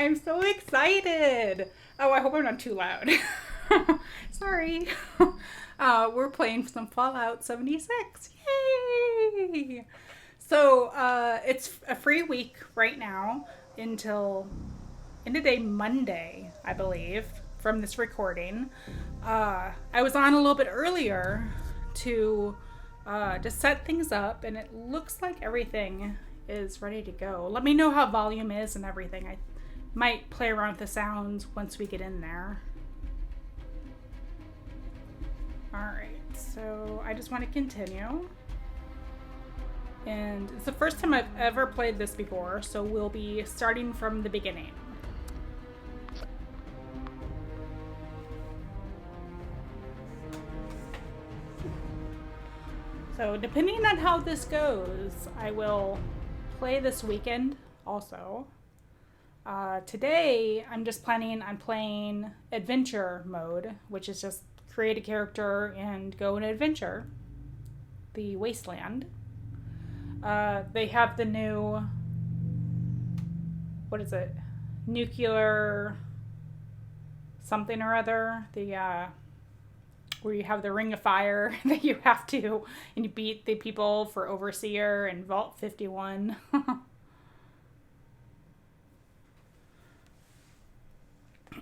I'm so excited. Oh, I hope I'm not too loud. Sorry. We're playing some Fallout 76. Yay! So, it's a free week right now until end of day Monday, I believe, from this recording. I was on a little bit earlier to set things up, and it looks like everything is ready to go. Let me know how volume is and everything. I might play around with the sounds once we get in there. Alright, so I just want to continue. And it's the first time I've ever played this before, so we'll be starting from the beginning. So depending on how this goes, I will play this weekend also. Today, I'm just planning on playing adventure mode, which is just create a character and go on an adventure. The Wasteland. They have the new, what is it? Nuclear something or other. The, where you have the Ring of Fire that you have to, and you beat the people for Overseer and Vault 51.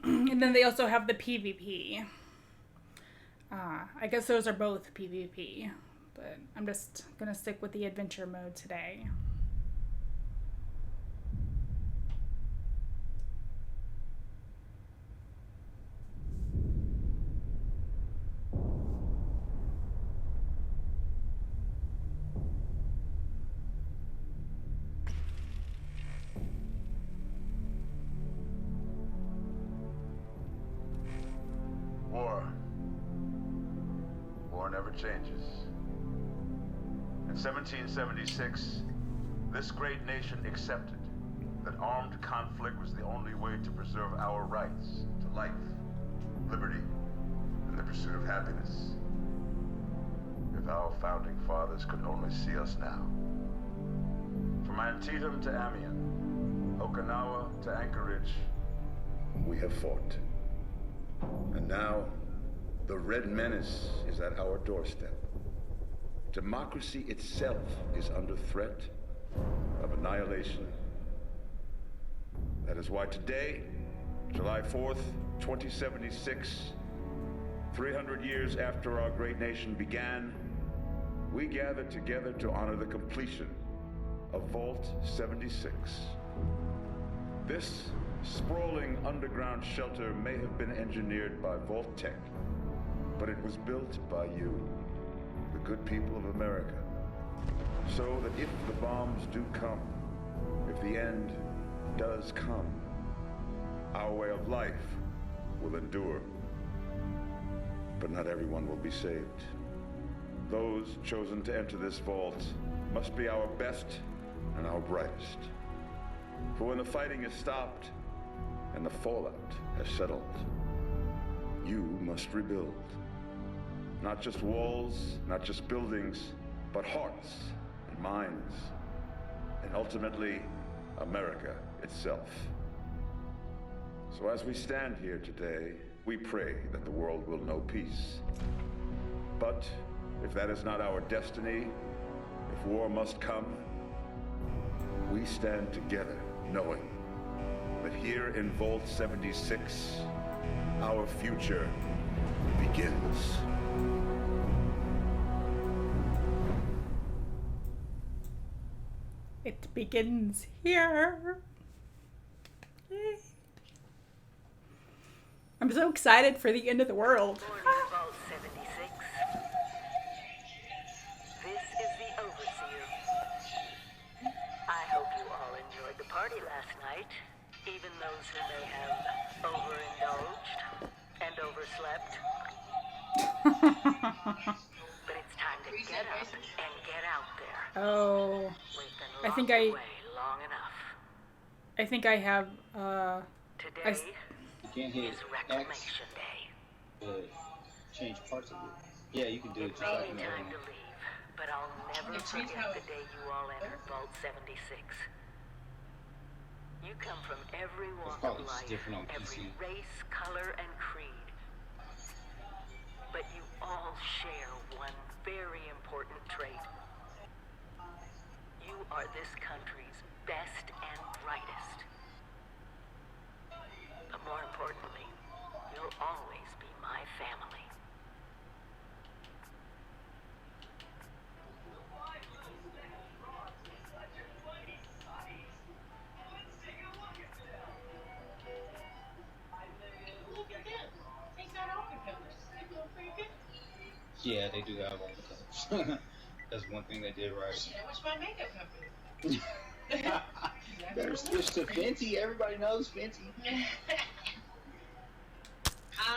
And then they also have the PvP. I guess those are both PvP, but I'm just gonna stick with the adventure mode today. War never changes. In 1776, this great nation accepted that armed conflict was the only way to preserve our rights to life, liberty, and the pursuit of happiness. If our founding fathers could only see us now. From Antietam to Amiens, Okinawa to Anchorage, we have fought. And now, the Red Menace is at our doorstep. Democracy itself is under threat of annihilation. That is why today, July 4th, 2076, 300 years after our great nation began, we gather together to honor the completion of Vault 76. This sprawling underground shelter may have been engineered by Vault Tech, but it was built by you, the good people of America, so that if the bombs do come, if the end does come, our way of life will endure. But not everyone will be saved. Those chosen to enter this vault must be our best and our brightest. For when the fighting is stopped and the fallout has settled, you must rebuild. Not just walls, not just buildings, but hearts and minds, and ultimately, America itself. So as we stand here today, we pray that the world will know peace. But if that is not our destiny, if war must come, we stand together knowing that here in Vault 76, our future begins. It begins here. Yay. I'm so excited for the end of the world. Morning, Vault 76. This is the Overseer. I hope you all enjoyed the party last night, even those who may have overindulged and overslept. But it's time to get up and get out there. Oh, We've I been think locked away long enough. I think I have, Today You can't hit is Reclamation Day. to change parts of it. Yeah, you can do it It just may like be in the other time to one. leave, but I'll never forget the day you all entered Vault 76. You come from every It's walk of probably just life, different on every PC. race, color, and creed. But you all share one very important trait. You are this country's best and brightest. But more importantly, you'll always be my family. Yeah, they do have overtones. That's one thing they did right. Shit, I wish my makeup company. Better switch to Fenty. Everybody knows Fenty. I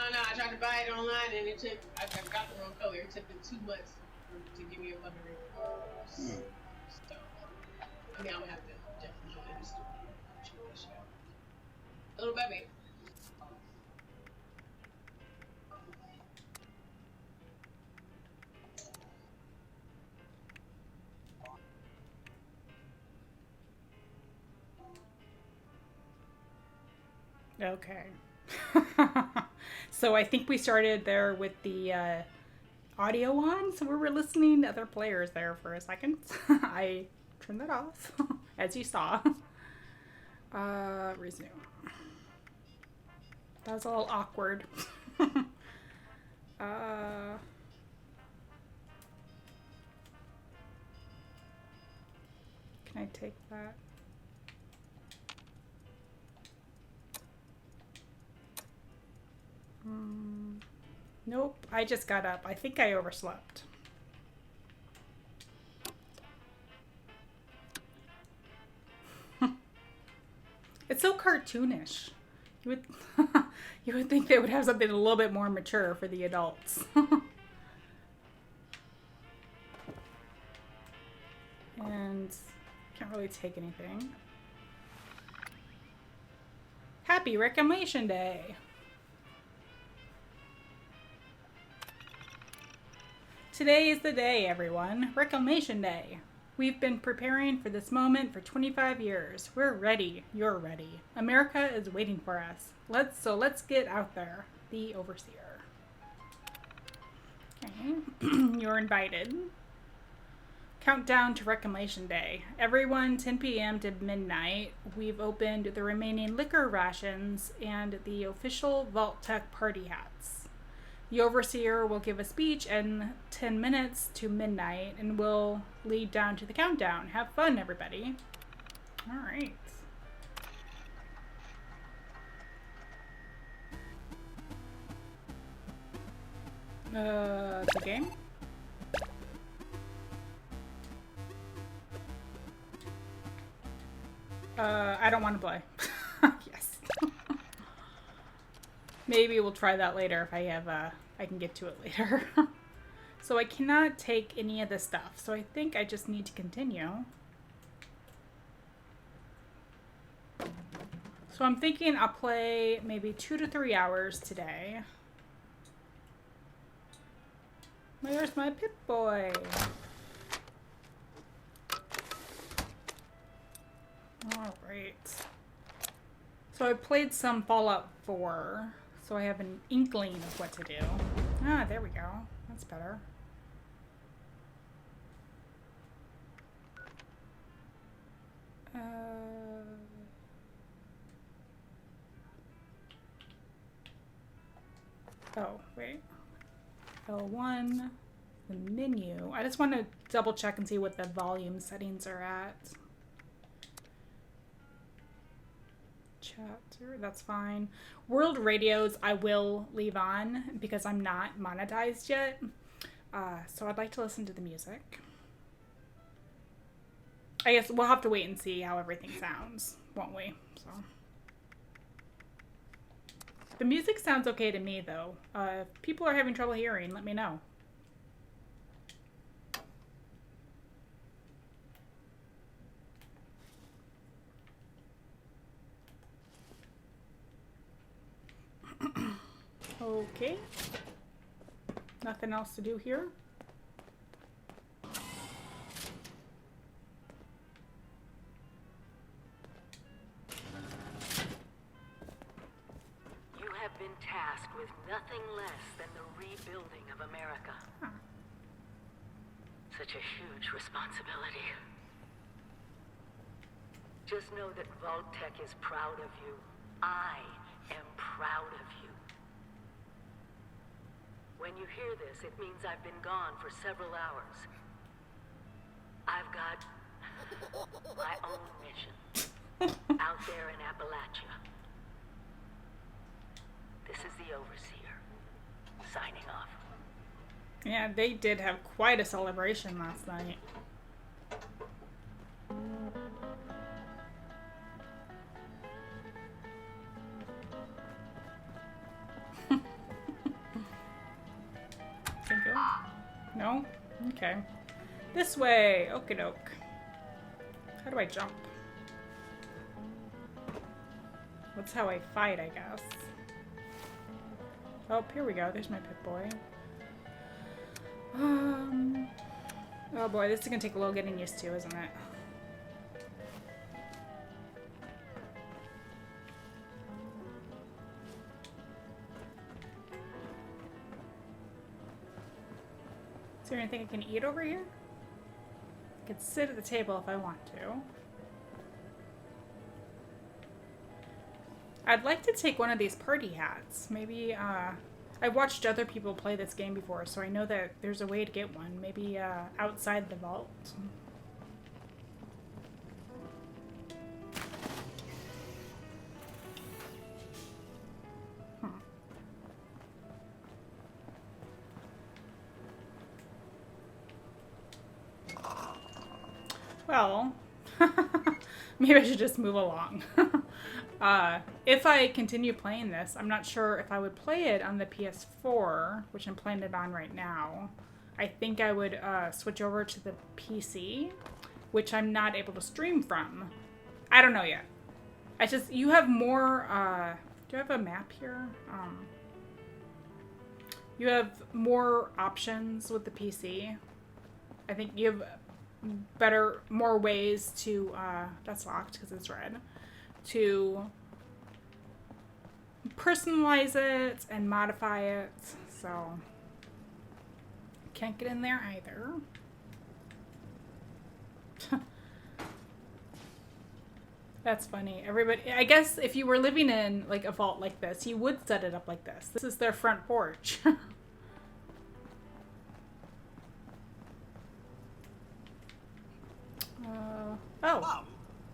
don't know. I tried to buy it online and it took. I got the wrong color. It took them 2 months to give me a fucking refund. So, I mean, I'm gonna have to definitely go in the store and check this shit out. Little baby. Okay. So I think we started there with the audio on, so we were listening to other players there for a second. I turned that off, as you saw. Resume. That was a little awkward. Can I take that? Nope, I just got up. I think I overslept. It's so cartoonish. You would you would think they would have something a little bit more mature for the adults. And can't really take anything. Happy Reclamation Day! Today is the day, everyone. Reclamation Day. We've been preparing for this moment for 25 years. We're ready. You're ready. America is waiting for us. Let's get out there. The Overseer. Okay. You're invited. Countdown to Reclamation Day. Everyone, 10 p.m. to midnight. We've opened the remaining liquor rations and the official Vault-Tec party hats. The Overseer will give a speech in 10 minutes to midnight and will lead down to the countdown. Have fun, everybody. All right. The game? I don't want to play. Yes. Maybe we'll try that later if I have, I can get to it later. So I cannot take any of this stuff. So I think I just need to continue. So I'm thinking I'll play maybe 2 to 3 hours today. Where's my Pip-Boy? Alright. So I played some Fallout 4. So I have an inkling of what to do. Ah, there we go. That's better. Oh, wait. L1, the menu. I just want to double check and see what the volume settings are at. Chatter, that's fine. World radios I will leave on because I'm not monetized yet. So I'd like to listen to the music. I guess we'll have to wait and see how everything sounds, won't we? So the music sounds okay to me though. If people are having trouble hearing, let me know. Okay. Nothing else to do here. nothing less than the rebuilding of America. Huh. Such a huge responsibility. Just know that Vault-Tec is proud of you. I am proud of you. When you hear this, it means I've been gone for several hours. I've got my own mission out there in Appalachia. This is the Overseer, signing off. Yeah, they did have quite a celebration last night. Can go? No? Okay. This way. Okie doke. How do I jump? That's how I fight, I guess. Oh, here we go. There's my Pip-Boy. Oh boy, this is gonna take a little getting used to, isn't it? Is there anything I can eat over here? I could sit at the table if I want to. I'd like to take one of these party hats. Maybe, I've watched other people play this game before, so I know that there's a way to get one. Maybe, outside the vault. Well, maybe I should just move along. If I continue playing this, I'm not sure if I would play it on the PS4, which I'm playing it on right now. I think I would switch over to the PC, which I'm not able to stream from. I don't know yet. I just, you have more, do I have a map here? You have more options with the PC. I think you have more ways to, that's locked because it's red, to personalize it and modify it, so can't get in there either. That's funny. Everybody, I guess if you were living in like a vault like this, you would set it up like this. This is their front porch. Oh. Mum,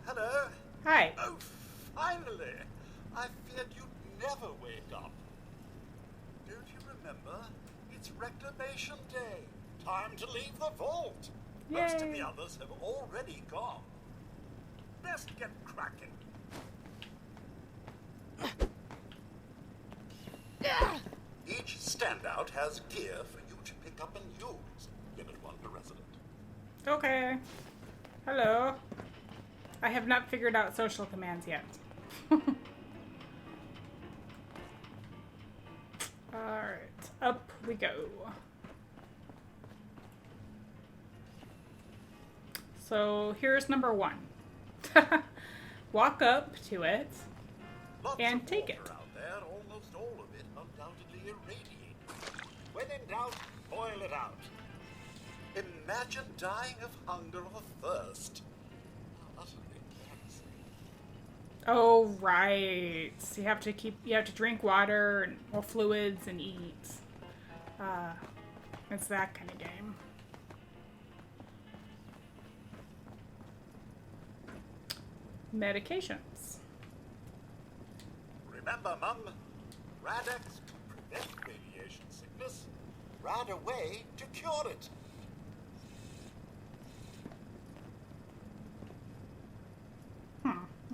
hello. Hi. Oh, finally. I feared you'd never wake up. Don't you remember? It's Reclamation Day. Time to leave the vault. Most of Yay. the others have already gone. Best get cracking. Each standout has gear for you to pick up and use. Limit one per resident. Okay. Hello. I have not figured out social commands yet. Alright, up we go. So here's number 1. Walk up to it Lots and of take water it. out there, almost all of it undoubtedly irradiated. When in doubt, boil it out. Imagine dying of hunger or thirst. How utterly embarrassing. Oh right. So you have to drink water and, or fluids and eat. It's that kind of game. Medications. Remember, Mum, Rad-X to prevent radiation sickness, Rad-Away to cure it.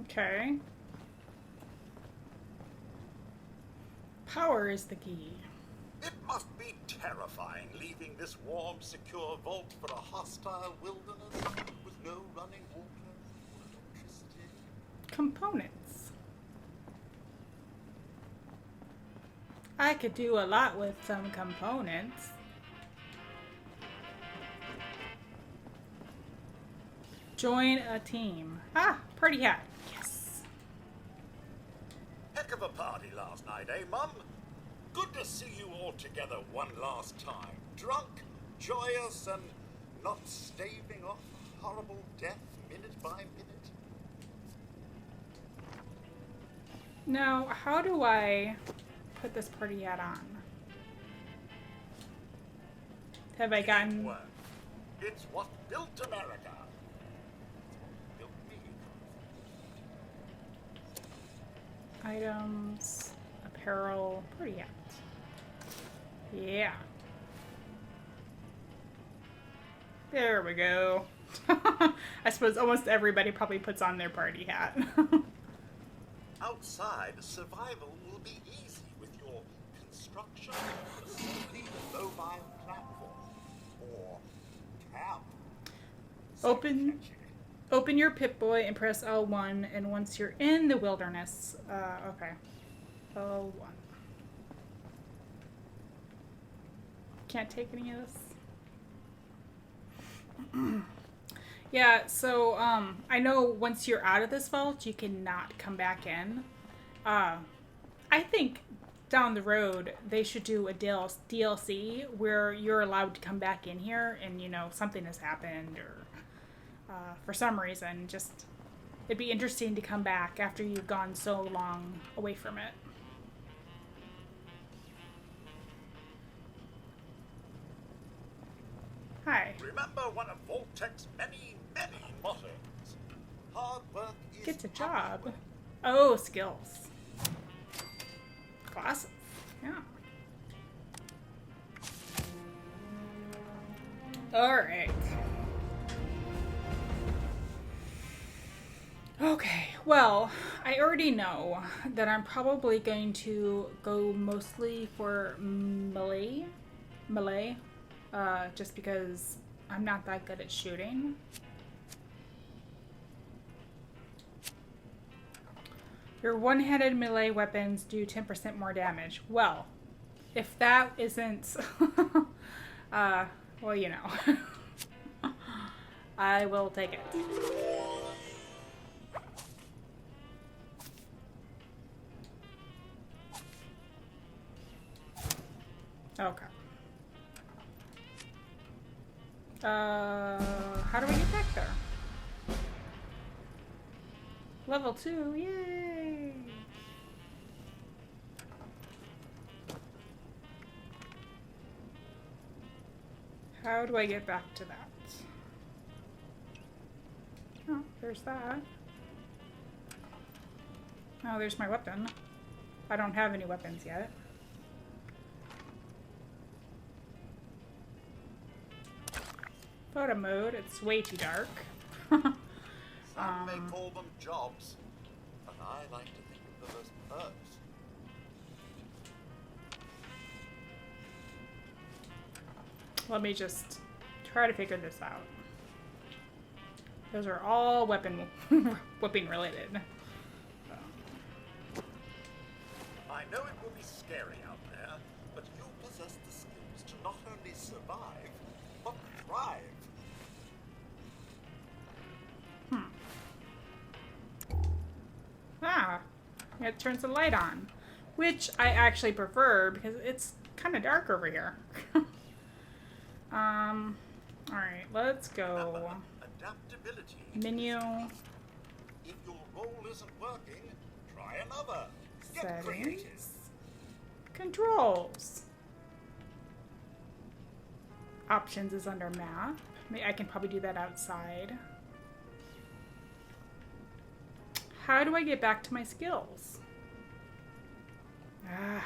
Okay. Power is the key. It must be terrifying leaving this warm, secure vault for a hostile wilderness with no running water or electricity. Components. I could do a lot with some components. Join a team. Ah, party hat. Yes. Heck of a party last night, eh, Mum? good to see you all together one last time. Drunk, joyous, and not staving off horrible death minute by minute. Now, how do I put this party hat on? Have I gotten... Teamwork. It's what built America. It's what built me. Items, apparel, party hat. Yeah. There we go. I suppose almost everybody probably puts on their party hat. Outside, survival will be easy with your construction facility mobile platform, or C.A.M.P. Open your Pip-Boy and press L1, and once you're in the wilderness, okay. L1. Can't take any of this. Yeah, so, I know once you're out of this vault, you cannot come back in. I think down the road, they should do a DLC where you're allowed to come back in here and, you know, something has happened or, for some reason, just, it'd be interesting to come back after you've gone so long away from it. Hi. Remember one of Voltec's many, many mottos. Hard work is Gets a job. hard work. Oh, skills. Classes. Yeah. Alright. Okay, well, I already know that I'm probably going to go mostly for melee, just because I'm not that good at shooting. Your one-handed melee weapons do 10% more damage. Well, if that isn't, well, you know, I will take it. Okay. How do we get back there? Level 2, yay! How do I get back to that? Oh, there's that. Oh, there's my weapon. I don't have any weapons yet. Photo mode, it's way too dark. Some may call them jobs, but I like to think of them as perks. Let me just try to figure this out. Those are all weapon related. I know it will be scary out there, but you possess the skills to not only survive, but thrive. Ah, it turns the light on, which I actually prefer because it's kind of dark over here. Alright, let's go. Adaptability. Menu. If your role isn't working, try another. Get creative. Settings. Controls. Options is under map. I can probably do that outside. How do I get back to my skills? Ah.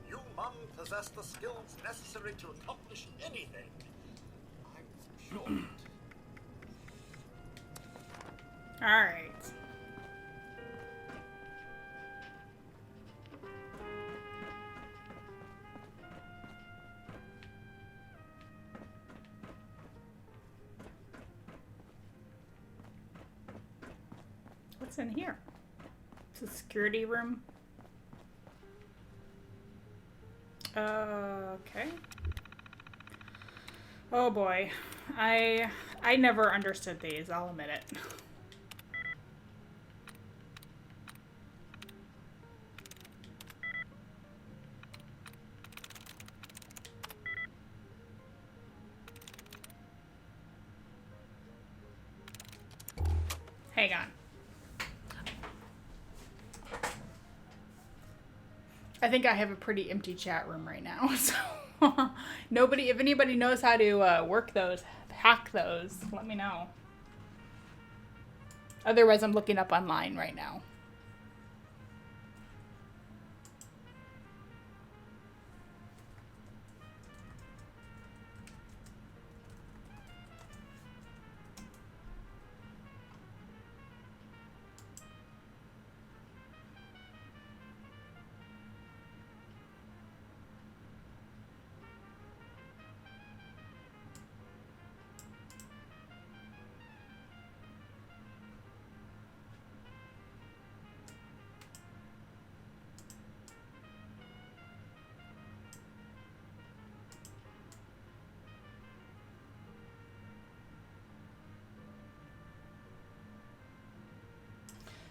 You, Mum, possess the skills necessary to accomplish anything. I'm sure of it. Alright. What's in here? It's a security room. Okay. Oh boy. I never understood these, I'll admit it. Hang on. I think I have a pretty empty chat room right now, so if anybody knows how to work those, hack those, let me know. Otherwise, I'm looking up online right now.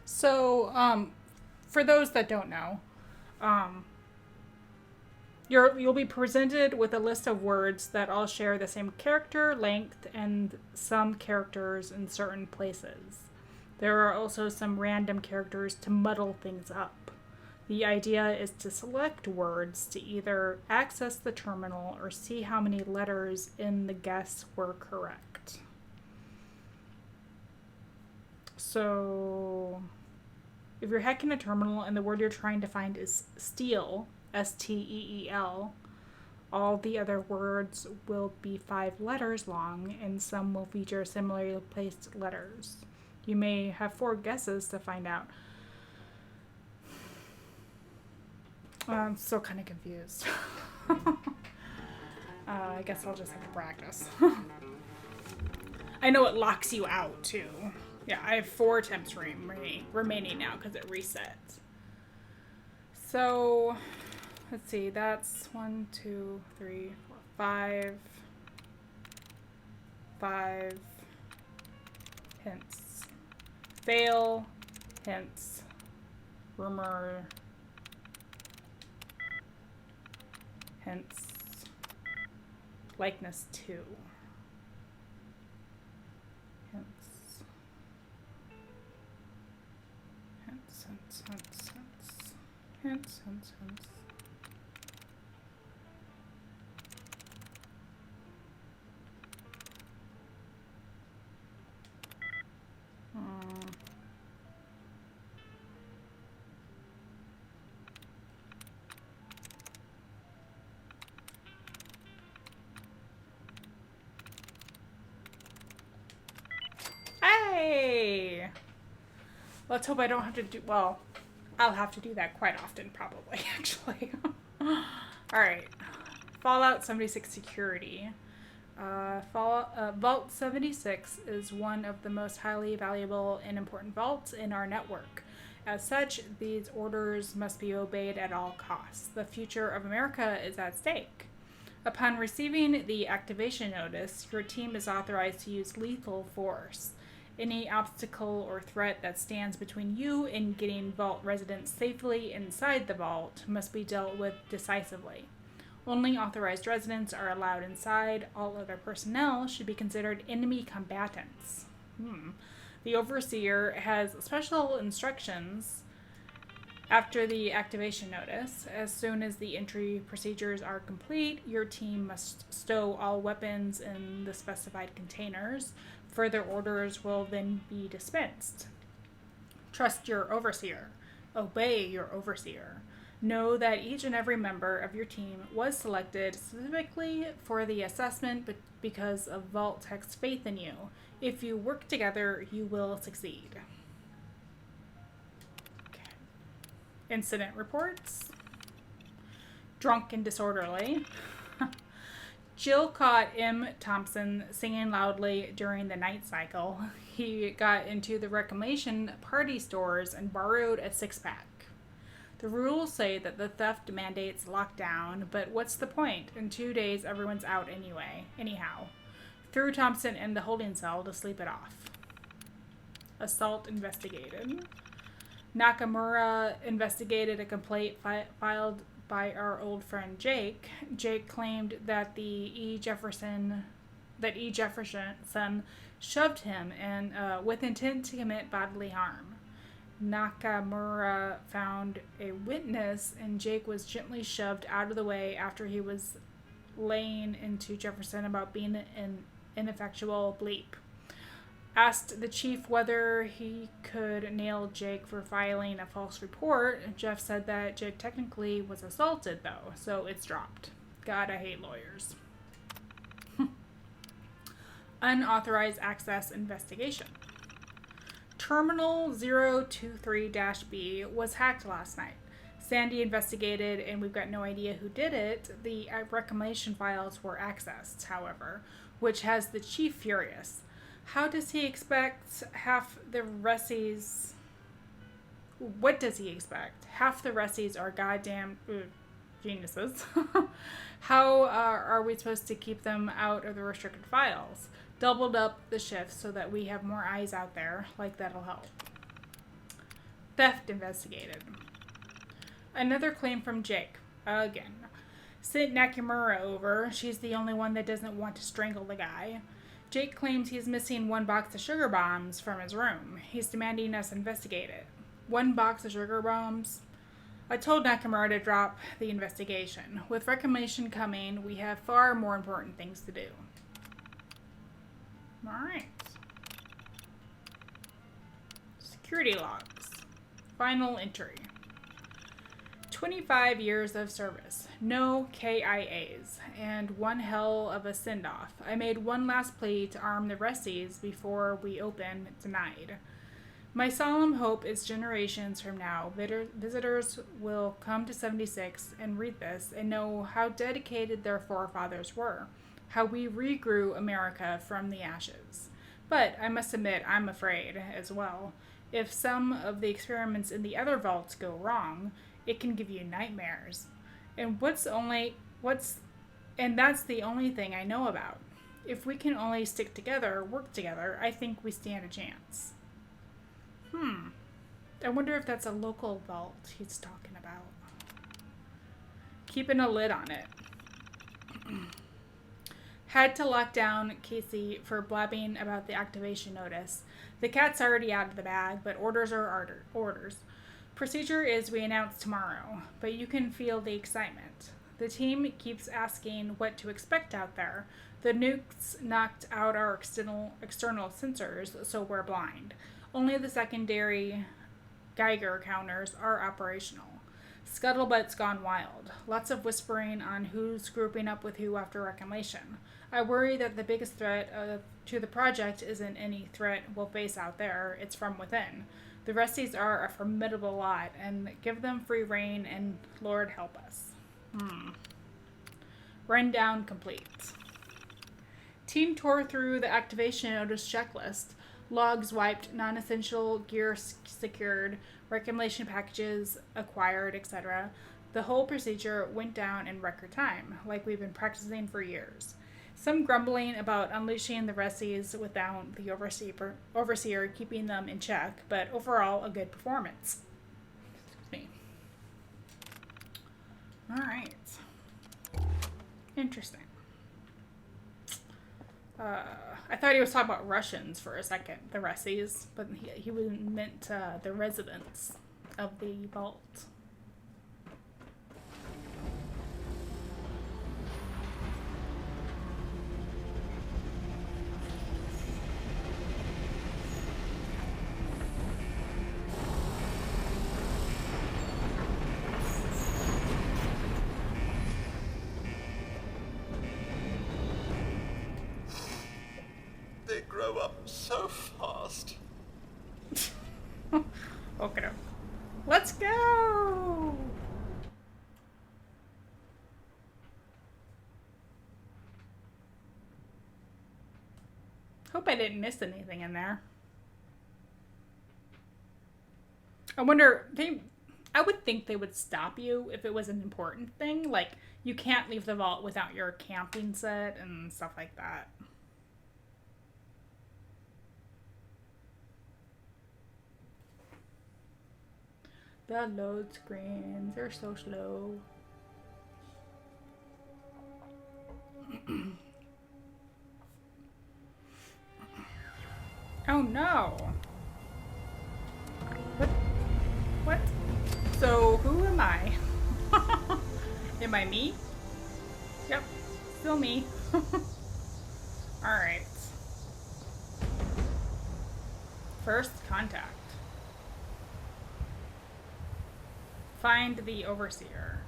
So, for those that don't know, you'll be presented with a list of words that all share the same character length and some characters in certain places. There are also some random characters to muddle things up. The idea is to select words to either access the terminal or see how many letters in the guess were correct. So, if you're hacking a terminal and the word you're trying to find is steal, S-T-E-E-L, all the other words will be 5 letters long, and some will feature similarly placed letters. You may have 4 guesses to find out. I'm still kind of confused. I guess I'll just have to practice. I know it locks you out, too. Yeah, I have 4 attempts remaining now because it resets. So, let's see. That's 1, 2, 3, 4, 5. 5 hints. Fail. Hints. Rumor. Hints. Likeness 2. Hints. Hey! Let's hope I don't have to do, well, I'll have to do that quite often, probably, actually. Alright. Fallout 76 security. Vault 76 is one of the most highly valuable and important vaults in our network. As such, these orders must be obeyed at all costs. The future of America is at stake. Upon receiving the activation notice, your team is authorized to use lethal force. Any obstacle or threat that stands between you and getting vault residents safely inside the vault must be dealt with decisively. Only authorized residents are allowed inside. All other personnel should be considered enemy combatants. The Overseer has special instructions after the activation notice. As soon as the entry procedures are complete, your team must stow all weapons in the specified containers. Further orders will then be dispensed. Trust your Overseer. Obey your Overseer. Know that each and every member of your team was selected specifically for the assessment because of Vault Tech's faith in you. If you work together, you will succeed. Okay. Incident reports. Drunk and disorderly. Jill caught M. Thompson singing loudly during the night cycle. He got into the reclamation party stores and borrowed a 6-pack. The rules say that the theft mandates lockdown, but what's the point? In 2 days, everyone's out anyhow. Threw Thompson in the holding cell to sleep it off. Assault investigated. Nakamura investigated a complaint filed by our old friend Jake. Jake claimed that the E. Jefferson that E. Jefferson shoved him and with intent to commit bodily harm. Nakamura found a witness, and Jake was gently shoved out of the way after he was laying into Jefferson about being an ineffectual bleep. Asked the chief whether he could nail Jake for filing a false report, Jeff said that Jake technically was assaulted, though, so it's dropped. God, I hate lawyers. Unauthorized access investigation. Terminal 023-B was hacked last night. Sandy investigated, and we've got no idea who did it. The reclamation files were accessed, however, which has the chief furious. How does he expect half the Ressies... What does he expect? Half the Ressies are goddamn geniuses. How are we supposed to keep them out of the restricted files? Doubled up the shifts so that we have more eyes out there. Like, that'll help. Theft investigated. Another claim from Jake. Again. Sent Nakamura over. She's the only one that doesn't want to strangle the guy. Jake claims he's missing 1 box of sugar bombs from his room. He's demanding us investigate it. 1 box of sugar bombs? I told Nakamura to drop the investigation. With reclamation coming, we have far more important things to do. Alright. Security logs. Final entry. 25 years of service. No KIAs. And one hell of a send-off. I made one last plea to arm the Ressies before we open denied. My solemn hope is generations from now, visitors will come to 76 and read this and know how dedicated their forefathers were. How we regrew America from the ashes. But I must admit, I'm afraid as well. If some of the experiments in the other vaults go wrong, it can give you nightmares. And that's the only thing I know about. If we can only stick together, work together, I think we stand a chance. I wonder if that's a local vault he's talking about. Keeping a lid on it. Had to lock down Casey for blabbing about the activation notice. The cat's already out of the bag, but orders are orders. Procedure is we announce tomorrow, but you can feel the excitement. The team keeps asking what to expect out there. The nukes knocked out our external sensors, so we're blind. Only the secondary Geiger counters are operational. Scuttlebutt's gone wild. Lots of whispering on who's grouping up with who after reclamation. I worry that the biggest threat to the project isn't any threat we'll face out there, it's from within. The Resties are a formidable lot, and give them free reign, and Lord help us. Rundown complete. Team tore through the activation notice checklist. Logs wiped, non-essential gear secured, reclamation packages acquired, etc. The whole procedure went down in record time, like we've been practicing for years. Some grumbling about unleashing the Resties without the overseer keeping them in check, but overall a good performance. Excuse me. Alright. Interesting. I thought he was talking about Russians for a second, the Resties, but he meant the residents of the vault. They grow up so fast. Okay. Let's go! Hope I didn't miss anything in there. I wonder, I would think they would stop you if it was an important thing. Like, you can't leave the vault without your camping set and stuff like that. The load screens are so slow. no. What? What? So, who am I? Am I me? Yep, still me. Alright. First contact. Find the overseer.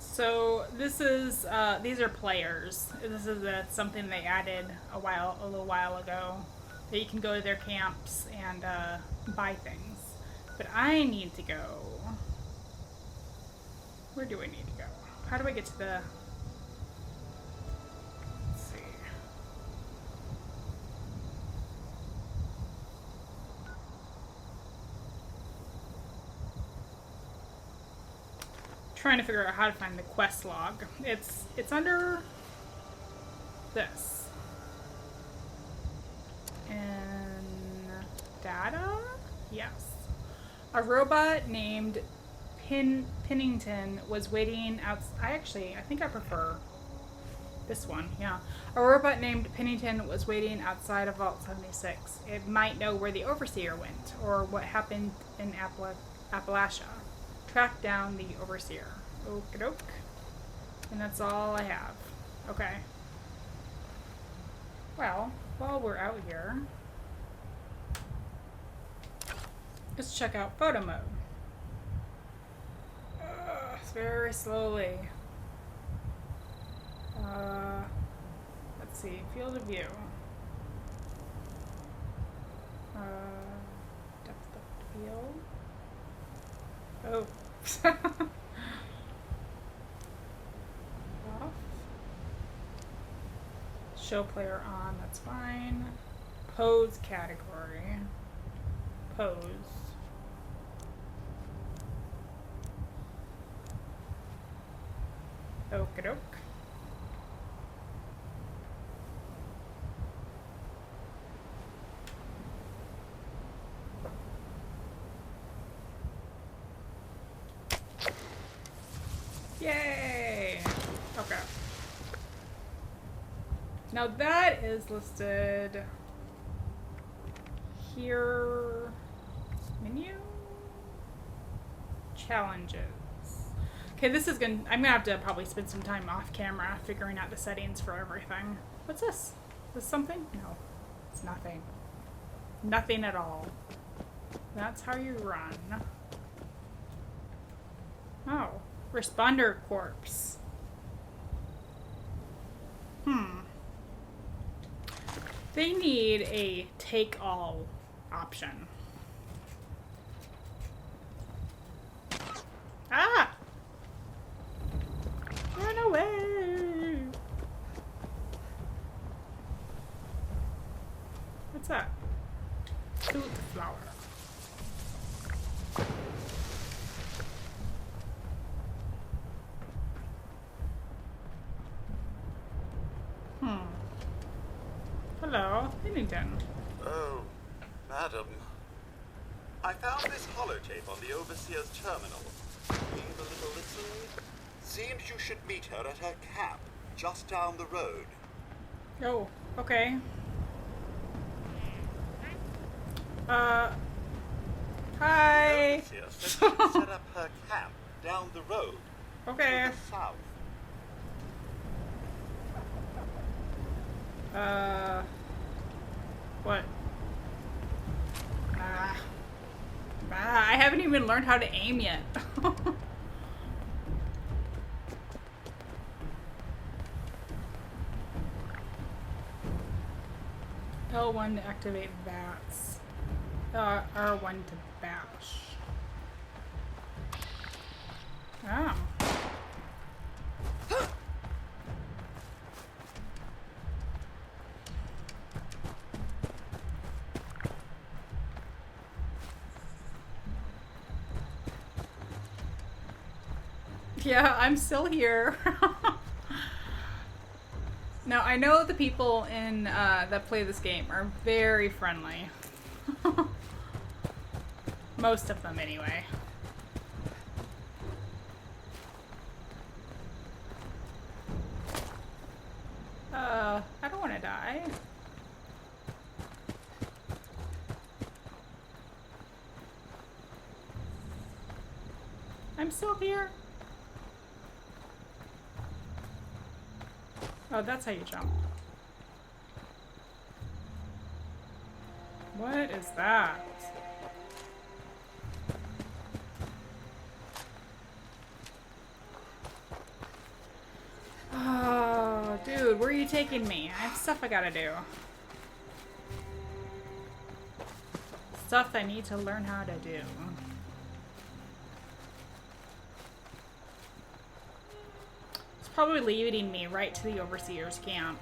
So this is these are players. This is something they added a little while ago, that you can go to their camps and buy things. But I need to go. Where do I need to go? How do I get to the? Let's see. Trying to figure out how to find the quest log. It's under this. And data? Yes. A robot named Pennington was waiting out. I think I prefer this one. Yeah. A robot named Pennington was waiting outside of Vault 76. It might know where the overseer went or what happened in Appalachia. Track down the overseer. Okie doke. And that's all I have. Okay. Well, while we're out here, let's check out photo mode. Very slowly. Let's see. Field of view. Depth of field. Oh. Off. Show player on, that's fine. Pose category. Pose. Okie doke. Yay! Okay. Now that is listed here. Menu? Challenges. Okay, I'm gonna have to probably spend some time off camera figuring out the settings for everything. What's this? Is this something? No. It's nothing. Nothing at all. That's how you run. Oh. Responder corpse. They need a take all option. Ah! Run away! What's that? Tooth flower. Hello, Pennington. Oh, madam. I found this holotape on the Overseer's terminal. Leave a little listen. Seems you should meet her at her camp, just down the road. Oh, okay. Hi. The Overseer said she would set up her camp down the road. Okay. To the south. What? I haven't even learned how to aim yet. L1 to activate bats. R1 to bash. Oh. Yeah, I'm still here. Now, I know the people in that play this game are very friendly. Most of them, anyway. I don't want to die. I'm still here. Oh, that's how you jump. What is that? Oh, dude, where are you taking me? I have stuff I gotta do. Stuff I need to learn how to do. It's probably leading me right to the overseer's camp.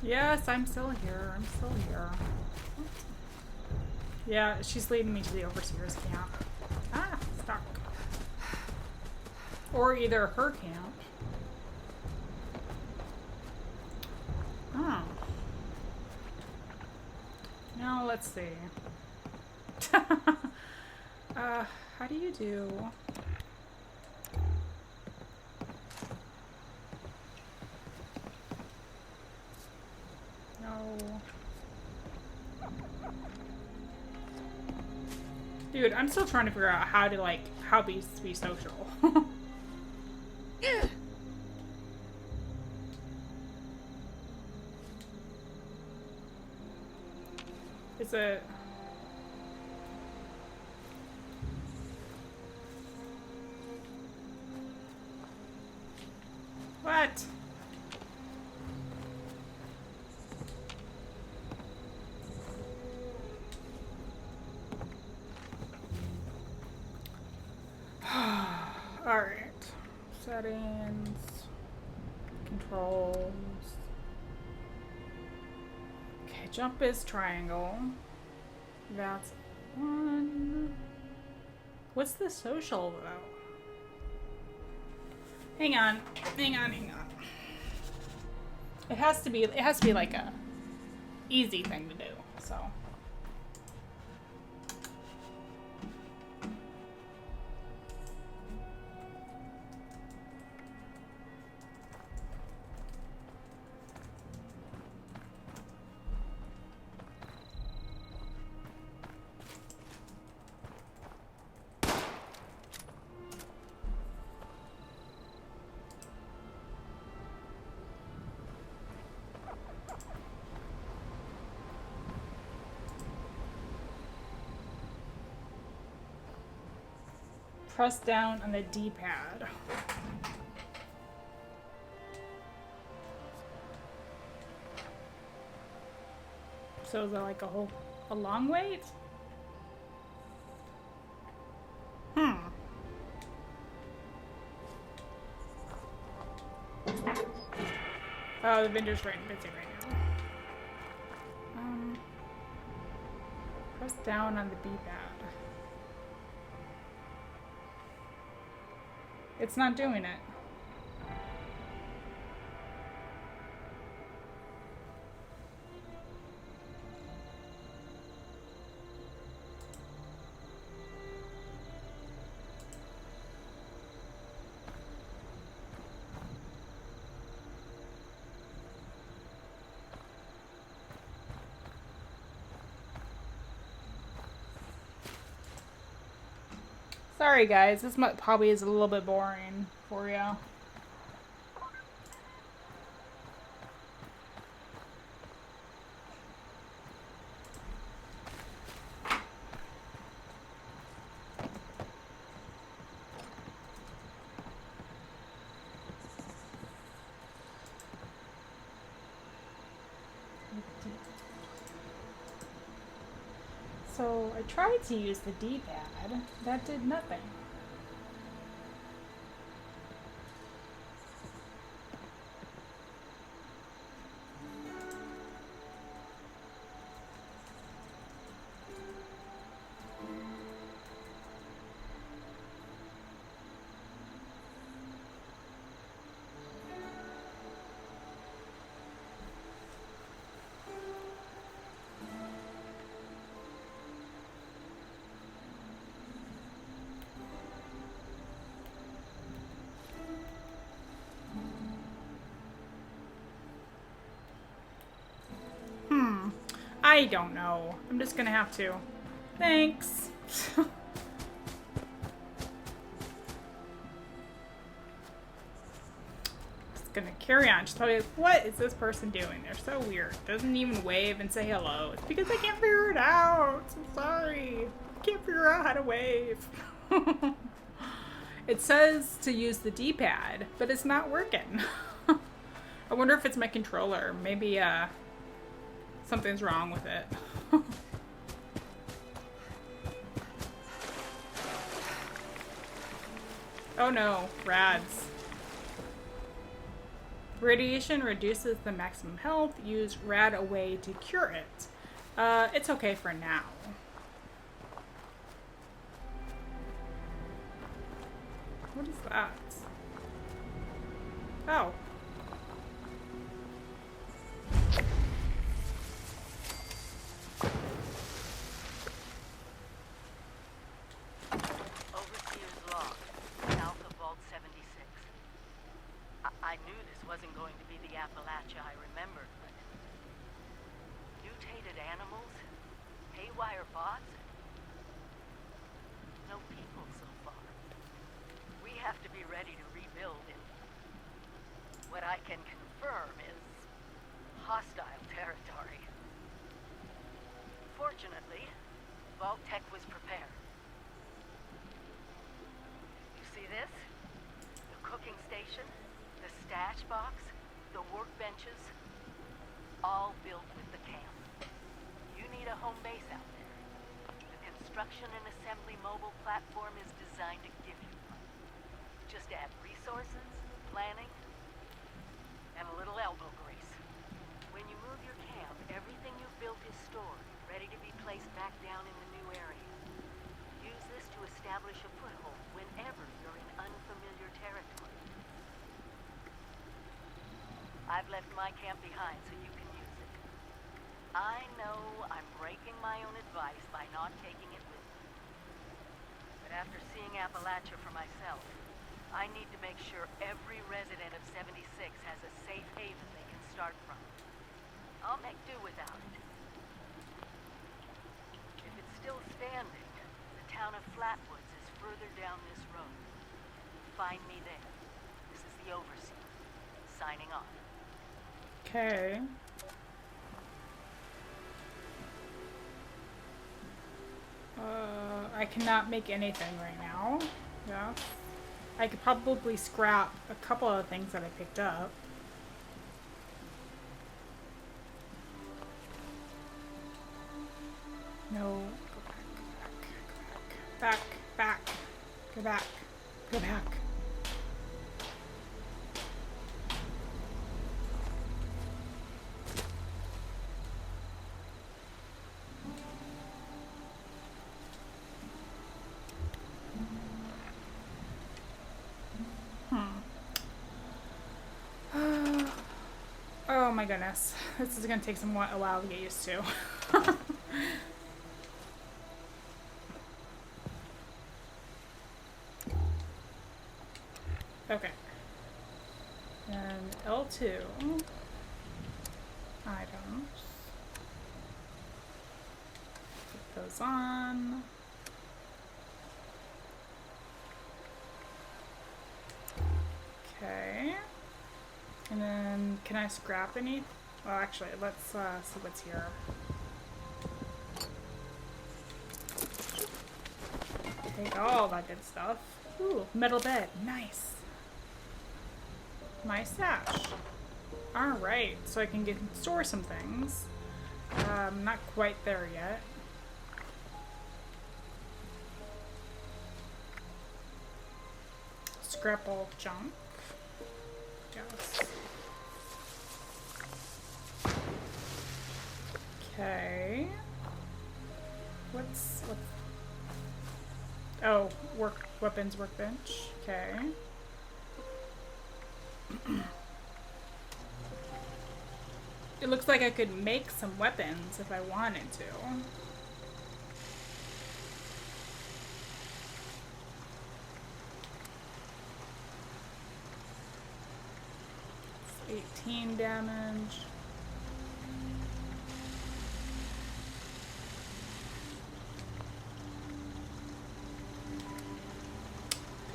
Yes, I'm still here. I'm still here. Yeah, she's leading me to the overseer's camp. Ah, stuck. Or either her camp. Oh. Now let's see. How do you do? No. Dude, I'm still trying to figure out how to, like, how be social. Is it... What? Alright. Settings. Controls. Okay, jump is triangle. That's one. What's the social about? Hang on. It has to be like a easy thing to do, so. Press down on the D-pad. So is that like a long wait? Oh, the vendor's busy right now. Press down on the D-pad. It's not doing it. Sorry guys, this probably is a little bit boring for you. So I tried to use the D-pad. That did nothing. I don't know. I'm just gonna have to. Thanks. Just gonna carry on. Just probably like, what is this person doing? They're so weird. Doesn't even wave and say hello. It's because I can't figure it out. I'm sorry. I can't figure out how to wave. It says to use the D-pad, but it's not working. I wonder if it's my controller. Maybe, something's wrong with it. Oh no, rads. Radiation reduces the maximum health. Use rad away to cure it. It's okay for now. What is that? Oh. Overseer's log, south of Vault 76. I knew this wasn't going to be the Appalachia I remembered, but mutated animals, haywire bots, no people so far. We have to be ready to rebuild in what I can confirm is hostile territory. Fortunately, Vault Tech was prepared. You see this? The cooking station, the stash box, the workbenches, all built with the C.A.M.P. You need a home base out there. The construction and assembly mobile platform is designed to give you one. Just add resources, planning, and a little elbow grease. When you move your camp, everything you've built is stored, ready to be placed back down in the new area. Use this to establish a foothold whenever you're in unfamiliar territory. I've left my camp behind so you can use it. I know I'm breaking my own advice by not taking it with me. But after seeing Appalachia for myself, I need to make sure every resident of 76 has a safe haven they can start from. I'll make do without it. If it's still standing, the town of Flatwoods is further down this road. Find me there. This is the Overseer, signing off. Okay. I cannot make anything right now. Yeah. I could probably scrap a couple of things that I picked up. No. Go back. Back. Go back. Go back. Oh my goodness. This is going to take a while to get used to. Okay. And L2. Items. Put those on. Okay. And then, can I scrap any? Well, actually, let's see what's here. Take all that good stuff. Ooh, metal bed. Nice. My stash. Alright, so I can store some things. Not quite there yet. scrap all junk. Yes. Okay. What's oh, weapons workbench. Okay. It looks like I could make some weapons if I wanted to. It's 18 damage.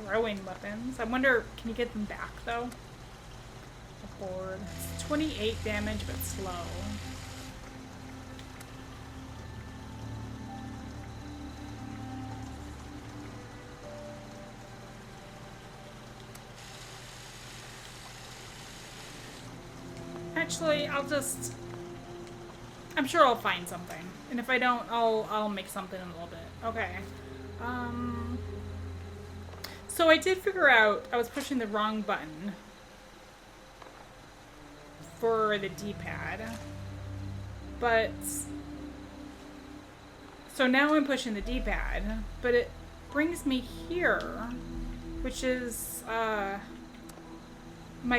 Throwing weapons. I wonder, can you get them back though? The board. It's 28 damage, but slow. Actually, I'm sure I'll find something. And if I don't, I'll make something in a little bit. Okay. So I did figure out I was pushing the wrong button for the D-pad. But so now I'm pushing the D-pad, but it brings me here, which is my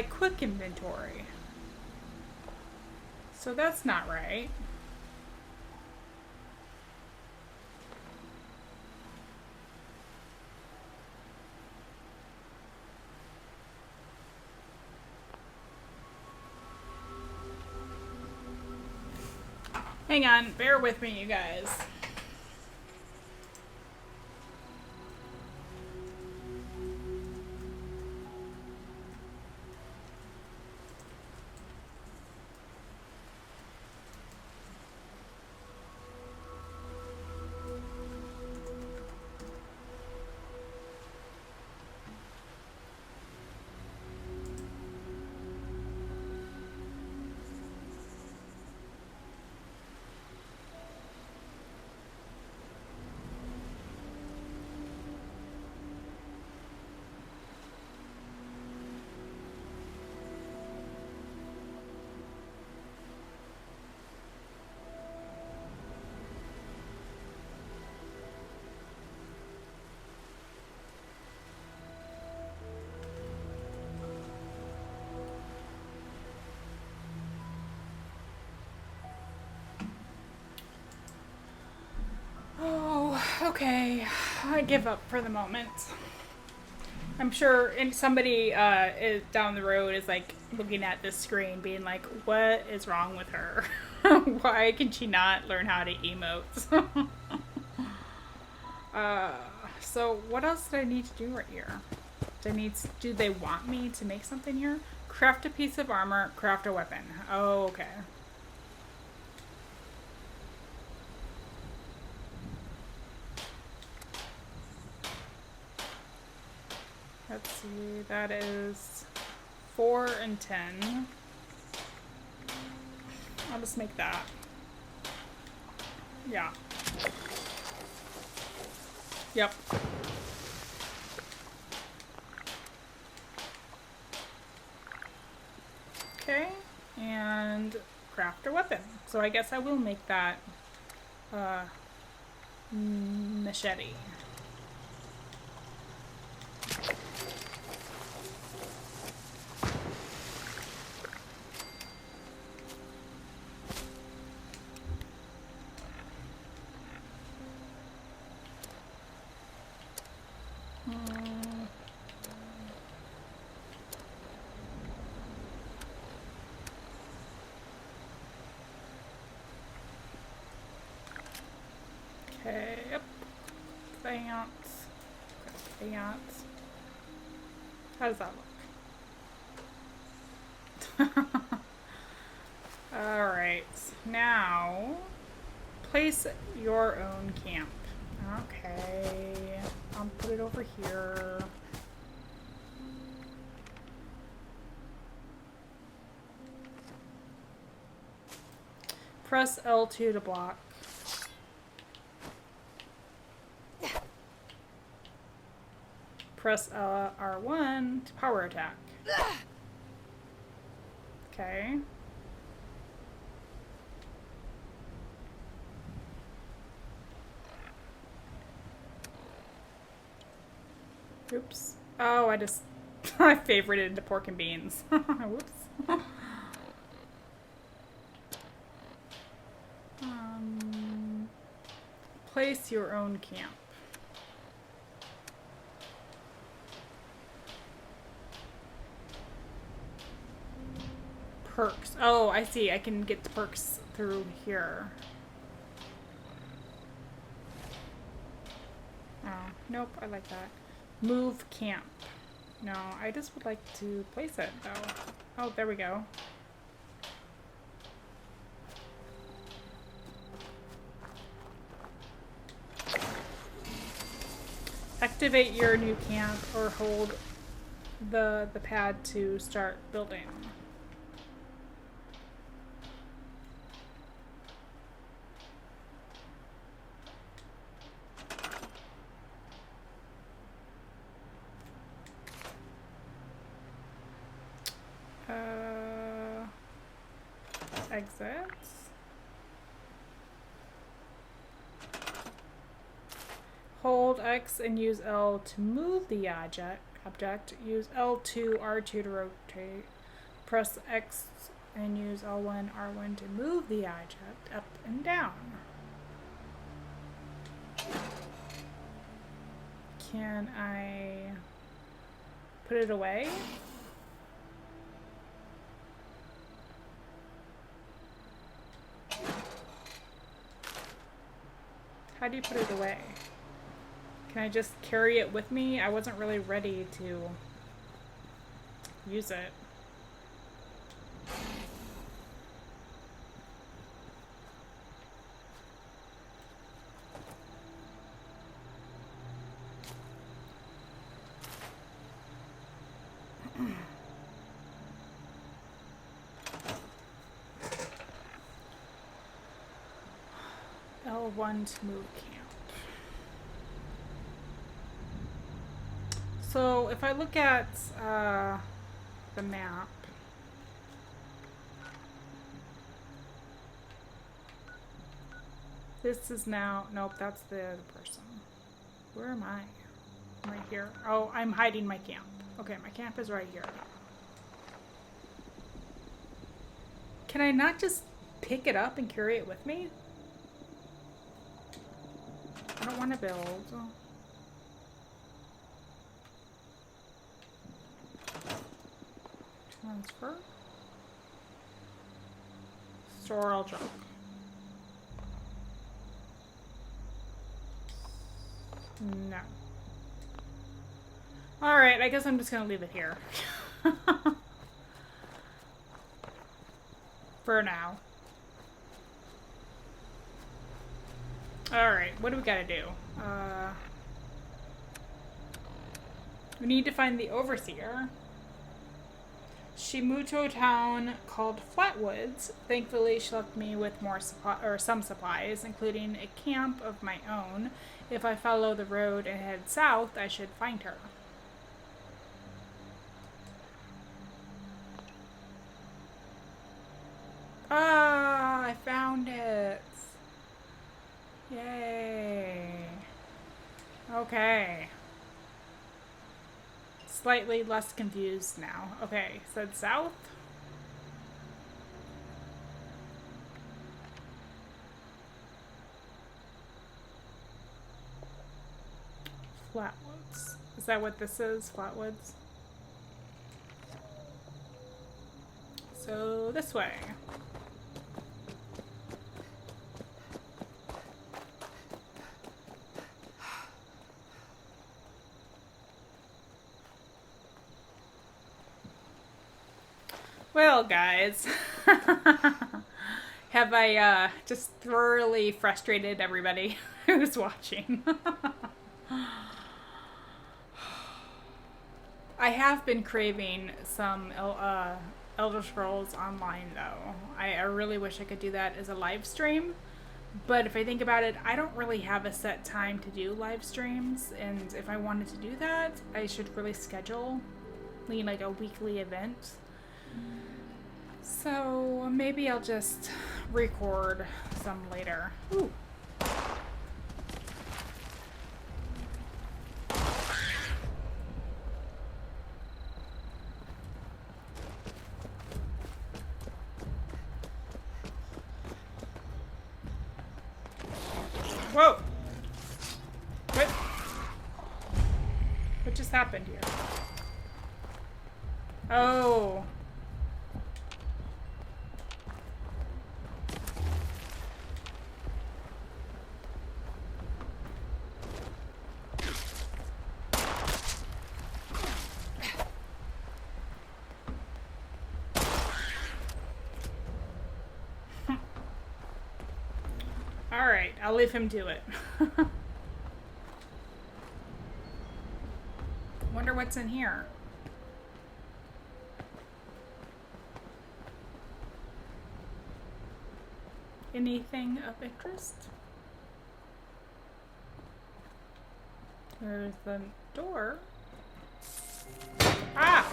quick inventory. So that's not right. Hang on, bear with me, you guys. Okay, I give up for the moment. I'm sure somebody down the road is like looking at this screen being like, what is wrong with her? Why can she not learn how to emote? So what else did I need to do right here? Do they want me to make something here? Craft a piece of armor, craft a weapon. Oh, okay. Let's see, that is 4 and 10. I'll just make that. Yeah. Yep. Okay, and craft a weapon. So I guess I will make that machete. Okay, yep. Pants. Pants. How does that look? Alright, now place your own camp. Okay, I'll put it over here. Press L2 to block. press R1 to power attack. Okay. Oops. Oh, I just I favorited the pork and beans. Whoops. Place your own camp. Perks. Oh, I see. I can get the perks through here. Oh, nope. I like that. Move camp. No, I just would like to place it, though. Oh, there we go. Activate your new camp or hold the pad to start building. Exits. Hold X and use L to move the object. Use L2, R2 to rotate. Press X and use L1, R1 to move the object up and down. Can I put it away? How do you put it away? Can I just carry it with me? I wasn't really ready to use it. L1 to move camp. So if I look at the map, this is now, nope, that's the other person. Where am I? I'm right here. Oh, I'm hiding my camp. Okay, my camp is right here. Can I not just pick it up and carry it with me? I don't want to build. Transfer. Store all junk. No. Alright, I guess I'm just gonna leave it here. For now. Alright, what do we gotta do? We need to find the overseer. She moved to a town called Flatwoods. Thankfully, she left me with some supplies, including a camp of my own. If I follow the road and head south, I should find her. Ah, I found it. Yay. Okay. Slightly less confused now. Okay, said south. Flatwoods. Is that what this is? Flatwoods? So this way. Well, guys, have I just thoroughly frustrated everybody who's watching? I have been craving some Elder Scrolls Online, though. I really wish I could do that as a live stream, But if I think about it, I don't really have a set time to do live streams, and if I wanted to do that, I should really schedule like a weekly event. So maybe I'll just record some later. Ooh. Whoa! What just happened here? Oh. Alright, I'll leave him do it. Wonder what's in here. Anything of interest? There's the door. Ah!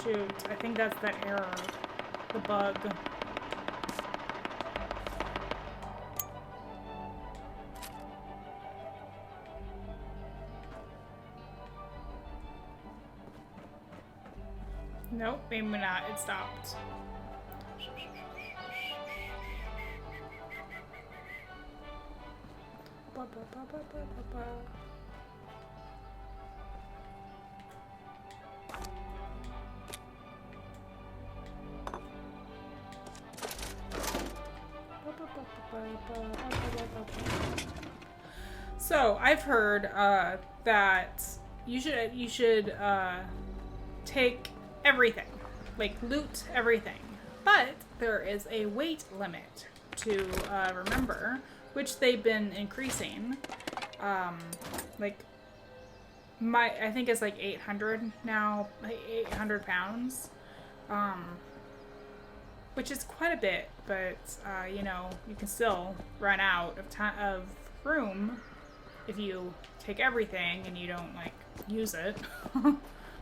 Shoot. I think that's that error. The bug. Nope, maybe not. It stopped. So I've heard that you should take everything, like loot everything, but there is a weight limit to remember, which they've been increasing. Like I think it's like 800 now, like 800 pounds. Which is quite a bit, but you know, you can still run out of room if you take everything and you don't like use it,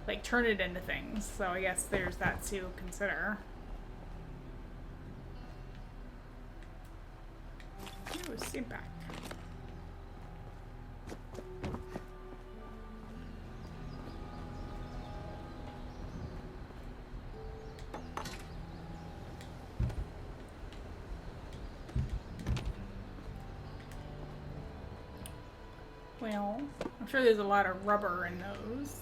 like turn it into things. So I guess there's that to consider. Ooh, C.A.M.P. Well, I'm sure there's a lot of rubber in those.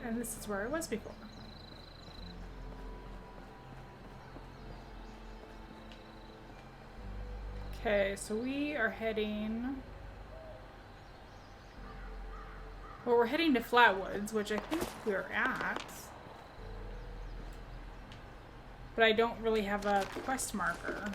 And this is where I was before. Okay, so we are heading... Well, we're heading to Flatwoods, which I think we're at. But I don't really have a quest marker.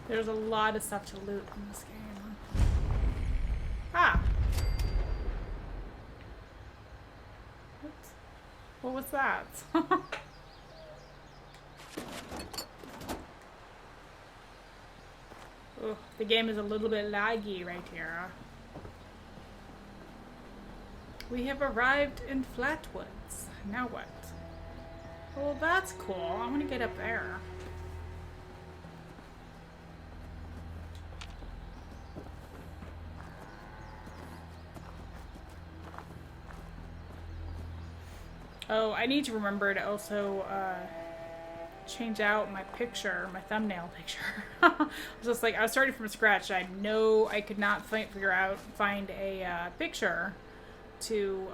There's a lot of stuff to loot in this game. Ah! Oops. What was that? Ugh, the game is a little bit laggy right here. We have arrived in Flatwoods. Now what? Well, that's cool. I want to get up there. Oh, I need to remember to also change out my picture, my thumbnail picture. I was just like, I was starting from scratch. I know I could not find a picture to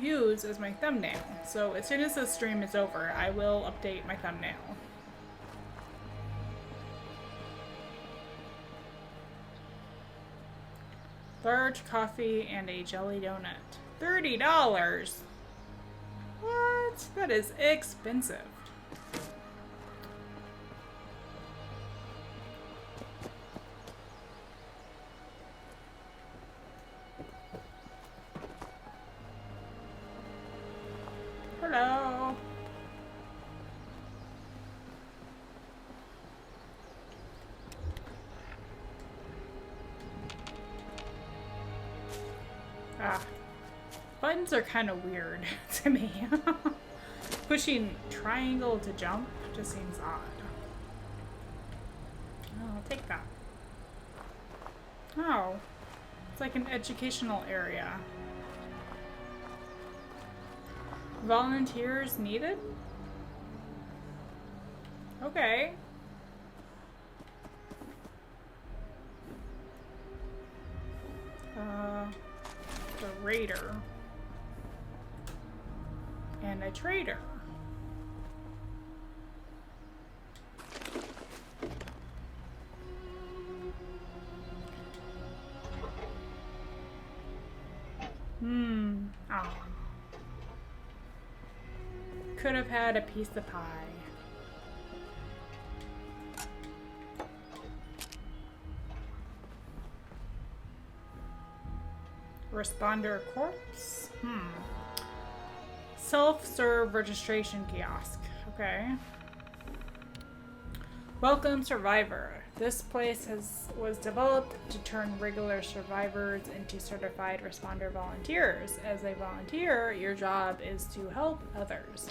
use as my thumbnail. So as soon as this stream is over, I will update my thumbnail. Large coffee and a jelly donut. $30. What? That is expensive. Hello. Buttons are kind of weird to me. Pushing triangle to jump just seems odd. Oh, I'll take that. Oh, it's like an educational area. Volunteers needed? Okay. The raider. And a trader. Oh. Could have had a piece of pie. Responder corpse? Self-serve registration kiosk. Okay. Welcome, survivor. This place was developed to turn regular survivors into certified responder volunteers. As a volunteer, your job is to help others.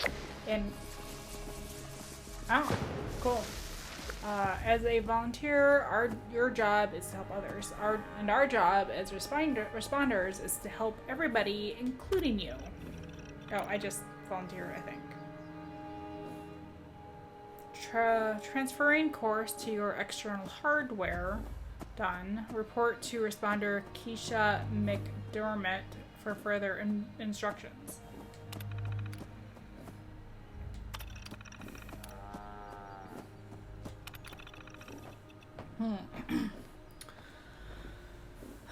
Oh, cool. As a volunteer, your job is to help others. Our job as responders is to help everybody, including you. Oh, I just volunteered, I think. Transferring course to your external hardware. Done. Report to responder Keisha McDermott for further instructions.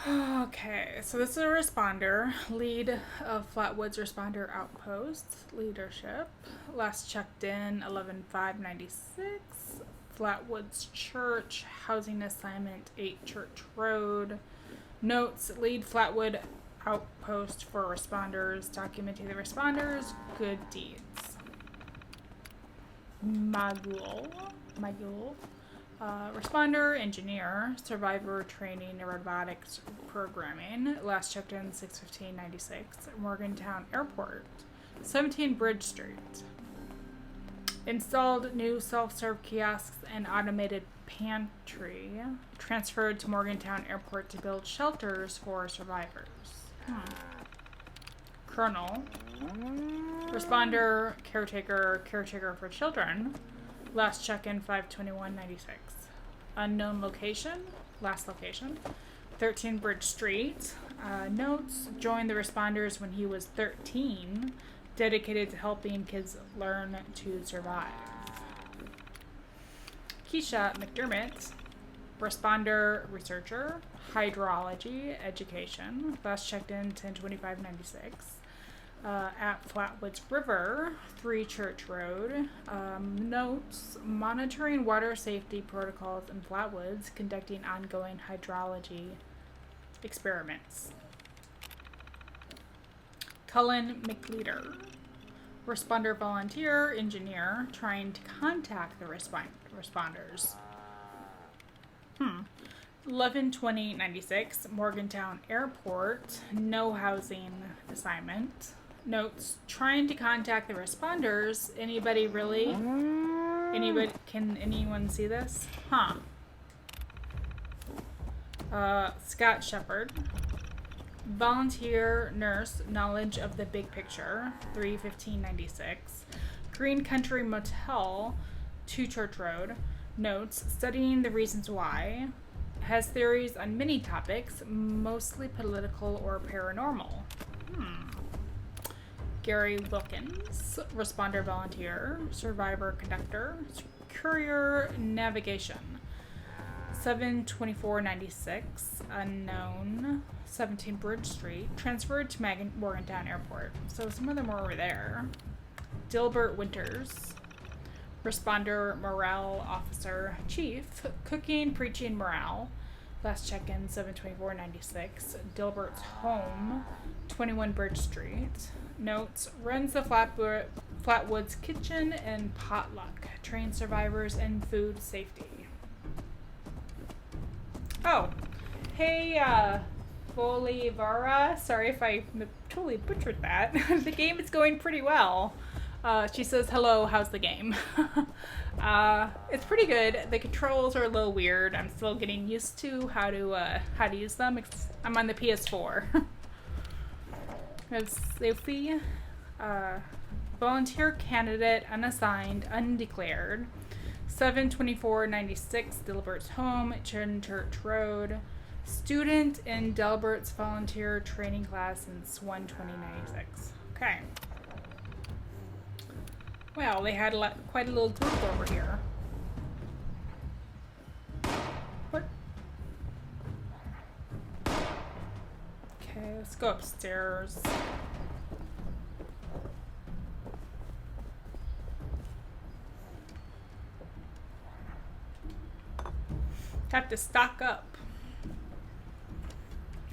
Okay, so this is a responder. Lead of Flatwoods Responder Outpost. Leadership. Last checked in 11/5/96. Flatwoods Church. Housing assignment 8 Church Road. Notes. Lead Flatwood Outpost for responders. Documenting the responders' good deeds. Magul. Responder, engineer, survivor training, robotics programming. Last checked in 6/15/96. Morgantown Airport. 17 Bridge Street. Installed new self-serve kiosks and automated pantry. Transferred to Morgantown Airport to build shelters for survivors. Colonel. Responder, caretaker for children. Last check-in 5/21/96. Unknown location. Last location. 13 Bridge Street. Notes. Joined the responders when he was 13. Dedicated to helping kids learn to survive. Keisha McDermott. Responder, researcher. Hydrology, education. Last checked in 10/25/96. At Flatwoods River, 3 Church Road. Notes. Monitoring water safety protocols in Flatwoods, conducting ongoing hydrology experiments. Cullen McLeader. Responder volunteer, engineer, trying to contact the responders. 11/20/96, Morgantown Airport, no housing assignment. Notes, trying to contact the responders. Anybody really? Can anyone see this? Scott Shepard. Volunteer nurse, knowledge of the big picture, 31596. Green Country Motel, 2 Church Road. Notes, studying the reasons why. Has theories on many topics, mostly political or paranormal. Gary Wilkins, responder volunteer, survivor conductor, courier navigation. 72496, unknown, 17 Bridge Street, transferred to Morgantown Airport. So some of them were over there. Dilbert Winters, responder, morale officer, chief, cooking, preaching, morale. Last check-in, 72496. Dilbert's home, 21 Bridge Street. Notes, runs the Flatwoods kitchen and potluck. Train survivors and food safety. Oh, hey, Bolivara. Sorry if I totally butchered that. The game is going pretty well. She says, hello, how's the game? It's pretty good. The controls are a little weird. I'm still getting used to how to use them. I'm on the PS4. There's Sophie, volunteer candidate, unassigned, undeclared. 72496, Dilbert's home, Church Road. Student in Dilbert's volunteer training class since 12096. Okay. Well, they had quite a little group over here. What? Okay, let's go upstairs. Have to stock up.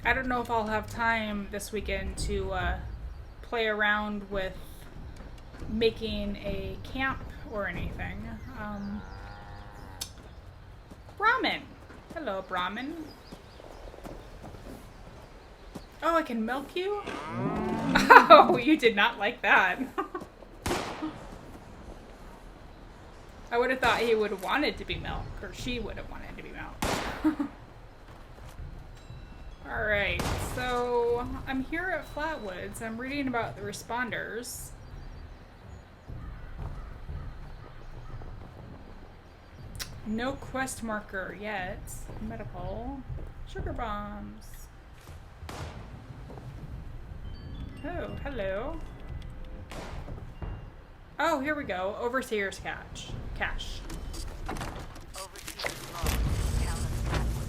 I don't know if I'll have time this weekend to play around with making a camp or anything. Brahmin. Hello, Brahmin. Oh, I can milk you? Oh, you did not like that. I would have thought he would have wanted to be milked, or she would have wanted to be milked. Alright, so I'm here at Flatwoods. I'm reading about the responders. No quest marker yet. Medical. Sugar bombs. Oh, hello. Oh, here we go. Overseer's cache. Overseer's log, Alan Atwood.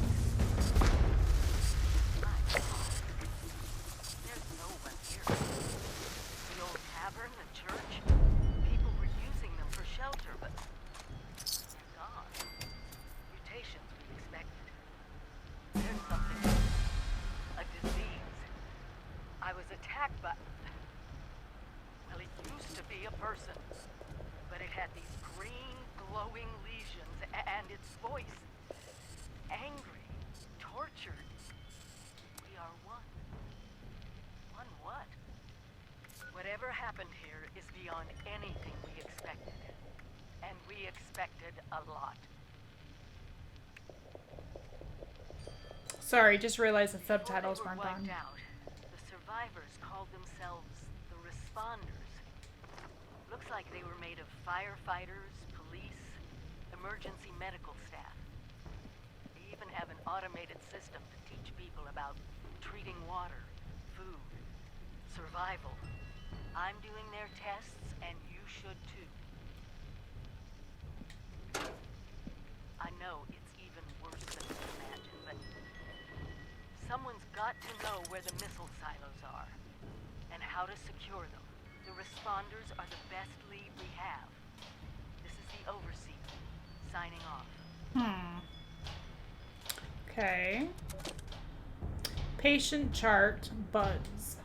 There's no one here. The old tavern, the church, people were using them for shelter, but they're gone. Mutations we expected. There's something. A disease. I was attacked by... Well, it used to be a person. But it had these green, glowing lesions, and its voice. Angry. Tortured. We are one. One what? Whatever happened here is beyond anything we expected. And we expected a lot. Sorry, just realized the subtitles Before weren't they were on. wiped out, the survivors called themselves the Responders. Looks like they were made of firefighters, police, emergency medical staff. They even have an automated system to teach people about treating water, food, survival. I'm doing their tests, and you should too. I know it's even worse than you imagine, but someone's got to know where the missile silos are, and how to secure them. The responders are the best lead we have. This is the Overseer, signing off. Okay. Patient chart, Buzz.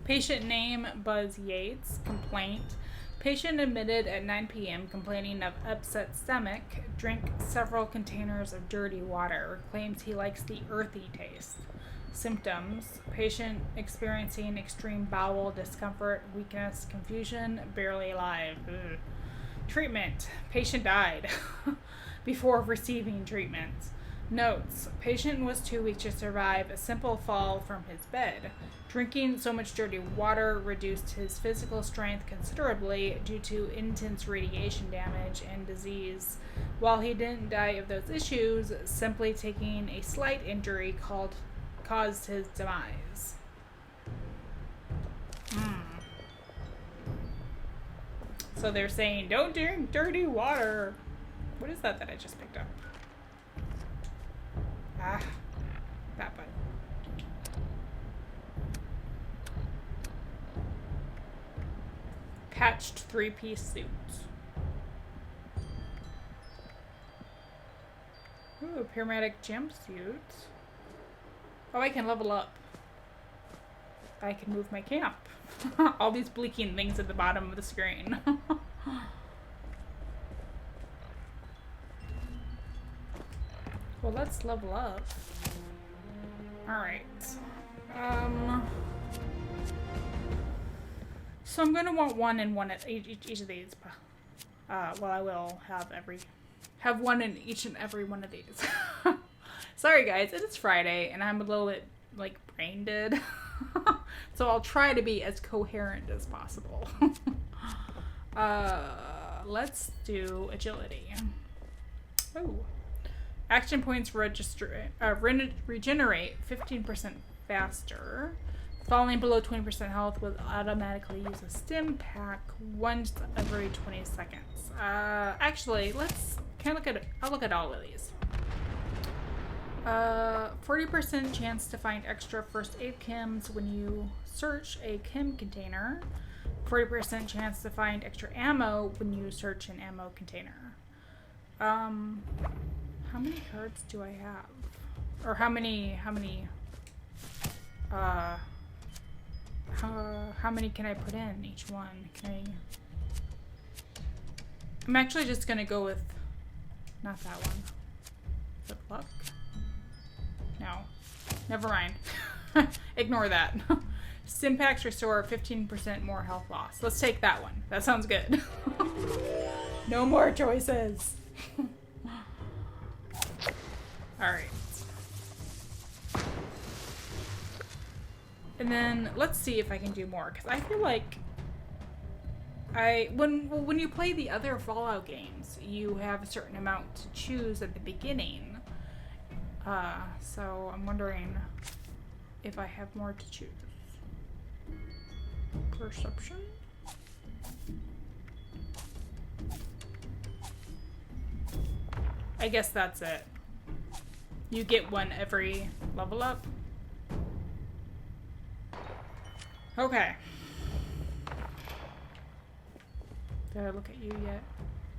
Patient name, Buzz Yates. Complaint. Patient admitted at 9 p.m. complaining of upset stomach. Drank several containers of dirty water. Claims he likes the earthy taste. Symptoms. Patient experiencing extreme bowel discomfort, weakness, confusion, barely alive. Ugh. Treatment. Patient died before receiving treatment. Notes. Patient was too weak to survive a simple fall from his bed. Drinking so much dirty water reduced his physical strength considerably due to intense radiation damage and disease. While he didn't die of those issues, simply taking a slight injury caused his demise. So they're saying, don't drink dirty water. What is that I just picked up? Ah, that button. Patched three-piece suit. Ooh, paramedic jumpsuit. Oh, I can level up. I can move my camp. All these blinking things at the bottom of the screen. Well, let's level up. Alright. So I'm gonna want one in one at each of these. Well, I will have one in each and every one of these. Sorry guys, it is Friday and I'm a little bit like brain dead. So I'll try to be as coherent as possible. Let's do agility. Oh. Action points regenerate 15% faster. Falling below 20% health will automatically use a stim pack once every 20 seconds. Actually, I'll look at all of these. 40% chance to find extra first aid chems when you search a chem container. 40% chance to find extra ammo when you search an ammo container. How many cards do I have? Or how many can I put in each one? I'm actually just gonna go with not that one. Is it luck? No. Never mind. Ignore that. Stimpaks restore 15% more health loss. Let's take that one. That sounds good. No more choices. Alright. And then let's see if I can do more, because I feel like when you play the other Fallout games, you have a certain amount to choose at the beginning. So I'm wondering if I have more to choose. Perception? I guess that's it. You get one every level up. Okay. Did I look at you yet?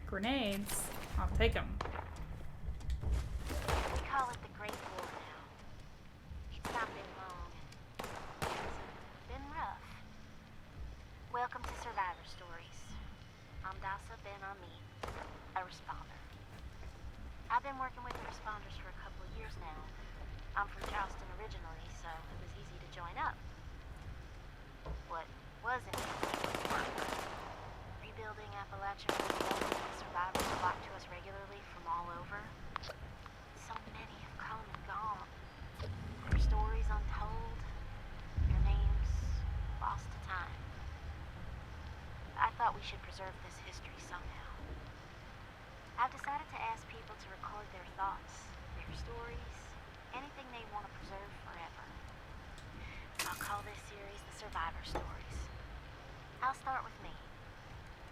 Grenades? I'll take them. We call it the Great War now. It's not been long. It's been rough. Welcome to Survivor Stories. I'm Dasa Ben Ami, a responder. I've been working with the responders for a couple of years now. I'm from Charleston originally, so it was easy to join up. What wasn't easy was work. Rebuilding Appalachian survivors flock to us regularly from all over. So many have come and gone. Their stories untold, their names lost to time. I thought we should preserve this history somehow. I've decided to ask people to record their thoughts, their stories, anything they want to preserve forever. I'll call this series the Survivor Stories. I'll start with me.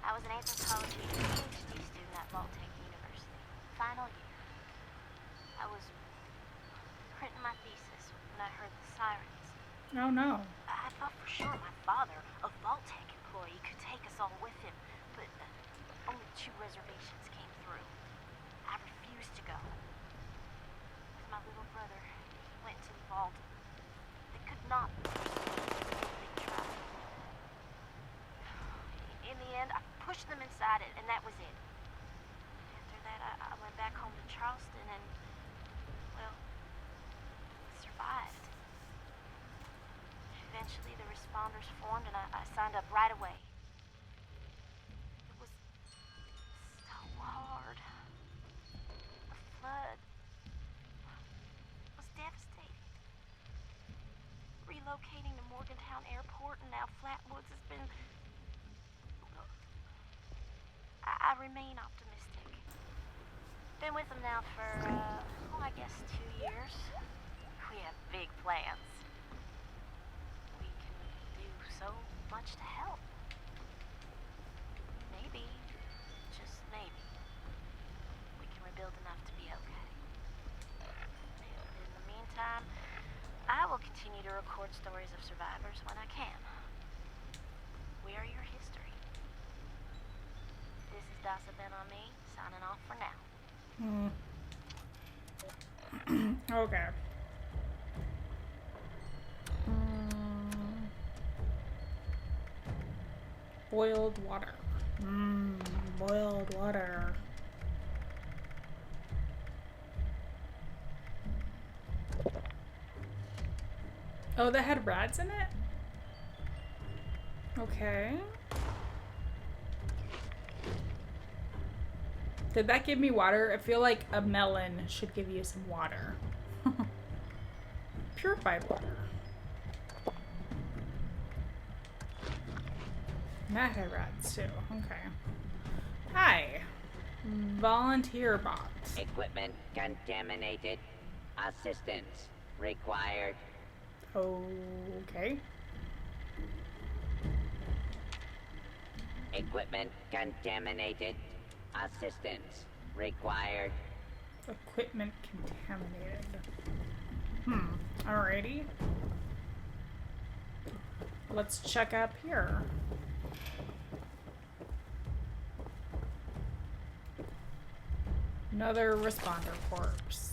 I was an anthropology PhD student at Vault-Tec University, final year. I was printing my thesis when I heard the sirens. Oh no. I thought for sure my father, a Vault-Tec employee, could take us all with him, but only 2 reservations came through. I refused to go. With my little brother, he went to the vault. They could not. They tried. In the end, I pushed them inside it, and that was it. After that, I went back home to Charleston and, well, survived. Eventually, the responders formed, and I signed up right away. It was so hard. The flood, relocating to Morgantown Airport, and now Flatwoods has been... I remain optimistic. Been with them now for, I guess 2 years. We have big plans. We can do so much to help. Maybe, just maybe, we can rebuild enough to be okay. And in the meantime, I will continue to record stories of survivors when I can. We are your history. This is Dasa Ben on me, signing off for now. Okay. Boiled water. Boiled water. Oh, that had rats in it? Okay. Did that give me water? I feel like a melon should give you some water. Purified water. And that had rats too. Okay. Hi. Volunteer box. Equipment contaminated. Assistance required. Okay. Equipment contaminated. Assistance required. Equipment contaminated. Alrighty. Let's check up here. Another responder corpse.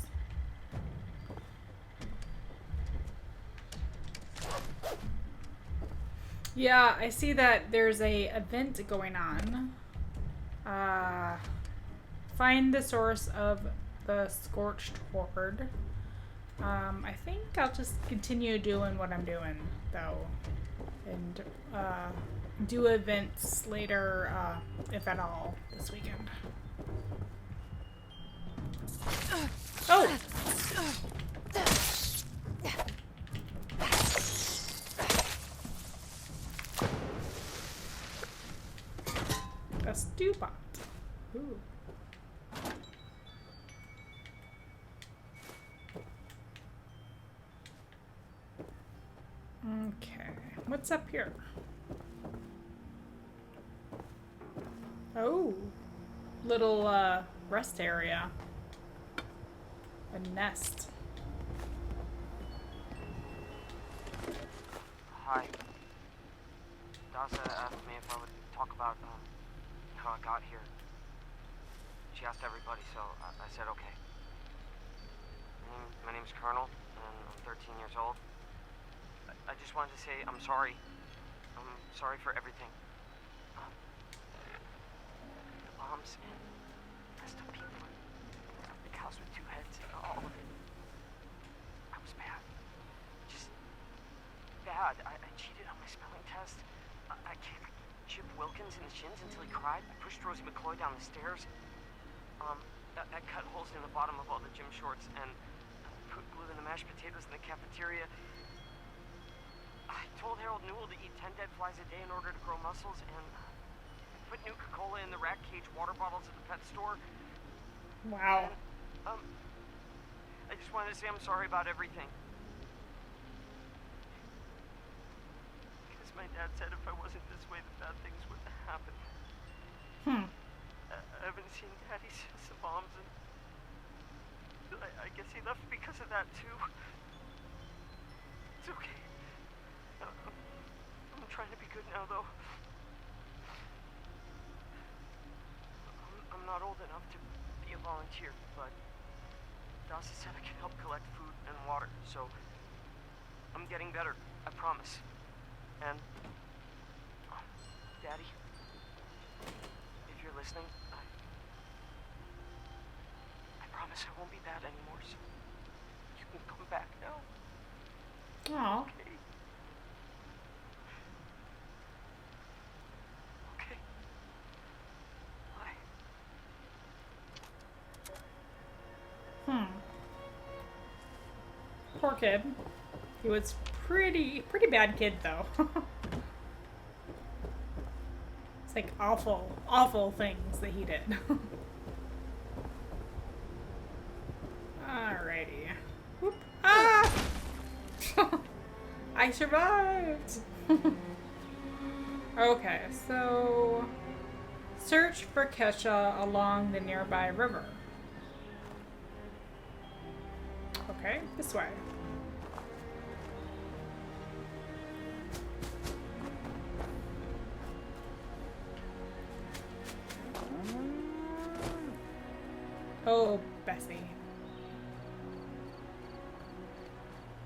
Yeah, I see that there's a event going on. Find the source of the scorched horde. I think I'll just continue doing what I'm doing, though. And, do events later, if at all, this weekend. Oh! A stew pot. Ooh. Okay. What's up here? Oh. Little, rest area. A nest. Hi. Dasa asked me if I would talk about, how I got here. She asked everybody, so I said okay. My name's Colonel, and I'm 13 years old. I just wanted to say I'm sorry. I'm sorry for everything. The bombs and messed up people. The cows with 2 heads, all of it. I was bad. Just bad. I cheated on my spelling test. I kicked Chip Wilkins in the shins until he cried. I pushed Rosie McCloy down the stairs. I cut holes in the bottom of all the gym shorts and put glue in the mashed potatoes in the cafeteria. I told Harold Newell to eat 10 dead flies a day in order to grow muscles, and put Nuka-Cola in the rat cage water bottles at the pet store. Wow. And, I just wanted to say I'm sorry about everything. Because my dad said if I wasn't this way, the bad things wouldn't happen. I haven't seen Daddy since the bombs, and I guess he left because of that too. It's okay. I'm trying to be good now, though. I'm not old enough to be a volunteer, but Dasa said I can help collect food and water, so I'm getting better, I promise. And, Daddy, if you're listening, I promise I won't be bad anymore, so you can come back now. Aw. Okay. Okay. Bye. Poor kid. He was pretty bad kid though. It's like awful things that he did. Alrighty. Whoop. Ah! I survived! Okay, so search for Kesha along the nearby river. Okay, this way. Oh, Bessie.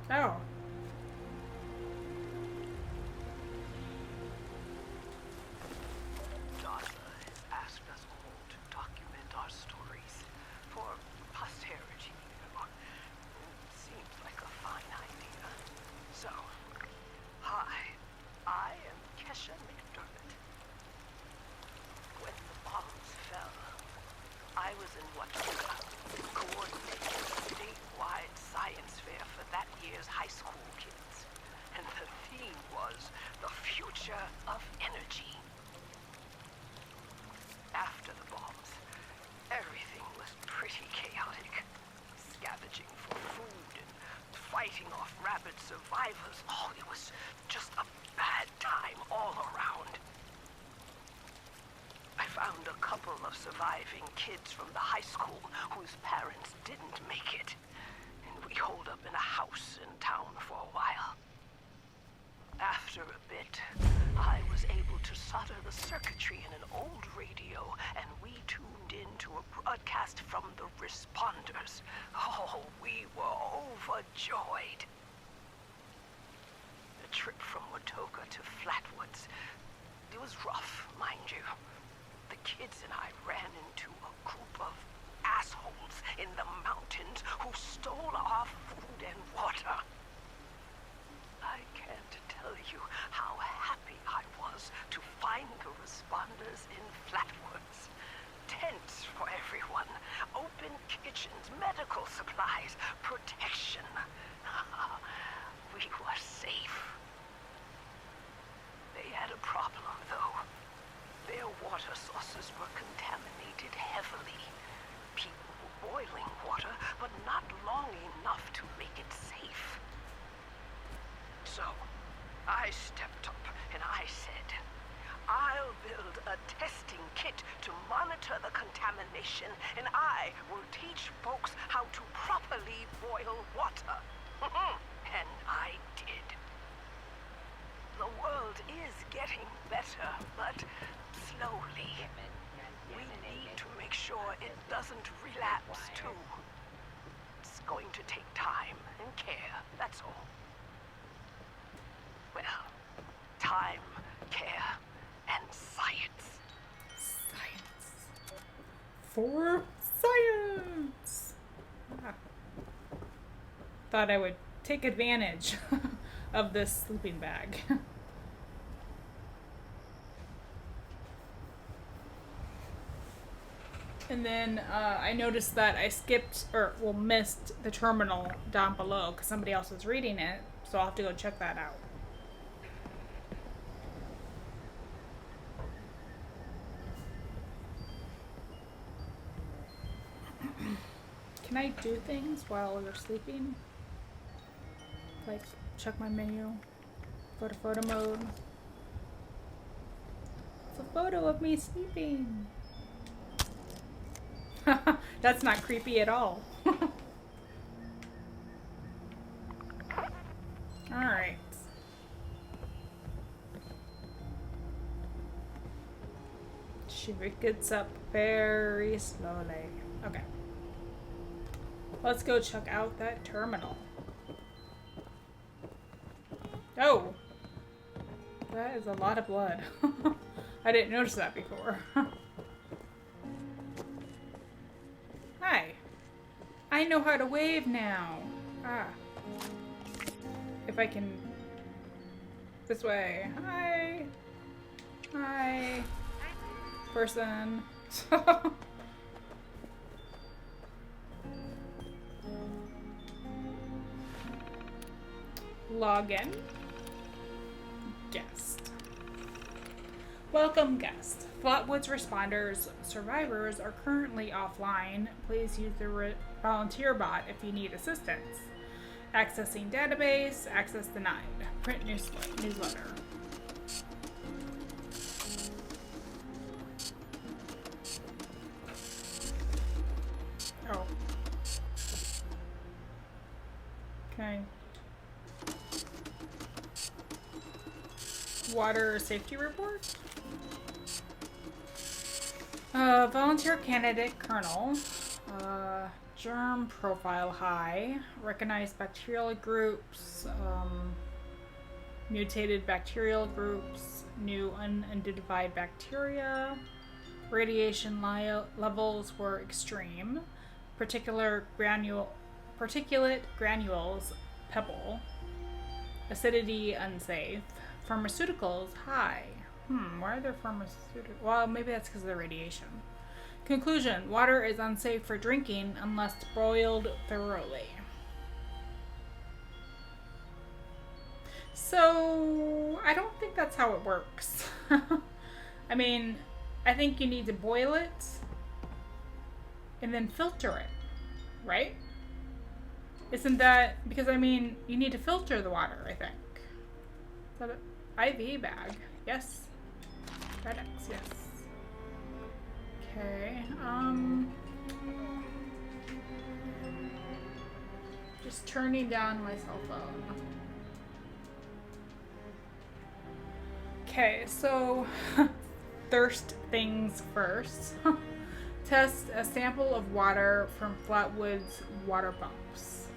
Oh. Dasa has asked us all to document our stories for posterity. It seems like a fine idea. So, hi, I am Kesha McDermott. When the bombs fell, I was in Wachula, coordinating a statewide science fair for that year's high school kids. And the theme was the future of energy. After the bombs, everything was pretty chaotic. Scavenging for food and fighting off rabid survivors. Oh, it was just a bad time all around. I found a couple of surviving kids from the high school whose parents didn't make it. And we holed up in a house in town for a while. After a bit, I was able to solder the circuitry in an old radio, and we tuned into a broadcast from the responders. Oh, we were overjoyed. The trip from Watoka to Flatwoods, it was rough, mind you. The kids and I ran into a group of assholes in the mountains who stole our food and water. I can't tell you how happy I was to find the responders in Flatwoods. Tents for everyone, open kitchens, medical supplies, protection. We were safe. They had a problem, though. Their water sources were contaminated heavily. People were boiling water, but not long enough to make it safe. So, I stepped up and I said, I'll build a testing kit to monitor the contamination, and I will teach folks how to properly boil water. And I did. The world is getting better, but slowly. We need to make sure it doesn't relapse, too. It's going to take time and care, that's all. Well, time, care, and science. Science. For science! Ah. Thought I would take advantage of this sleeping bag. And then I noticed that I skipped, missed the terminal down below because somebody else was reading it, so I'll have to go check that out. Can I do things while you're sleeping? Like, check my menu, go to photo mode. It's a photo of me sleeping. That's not creepy at all. Alright. She gets up very slowly. Okay. Let's go check out that terminal. Oh! That is a lot of blood. I didn't notice that before. Hi. I know how to wave now. Ah. If I can... This way. Hi. Hi. Person. Log in. Guest. Welcome, guest. Flatwoods responders survivors are currently offline. Please use the volunteer bot if you need assistance. Accessing database. Access denied. Print newsletter. Oh. Okay. Water safety report. Volunteer candidate Colonel. Germ profile high. Recognized bacterial groups. Mutated bacterial groups. New unidentified bacteria. Radiation levels were extreme. Particulate granules pebble. Acidity unsafe. Pharmaceuticals high. Why are there pharmaceuticals? Well, maybe that's because of the radiation. Conclusion. Water is unsafe for drinking unless boiled thoroughly. So, I don't think that's how it works. I mean, I think you need to boil it and then filter it, right? Isn't that, because I mean, you need to filter the water, I think. Is that an IV bag? Yes. FedEx, yes. Okay, just turning down my cell phone. Okay, so thirst things first. Test a sample of water from Flatwoods water pumps.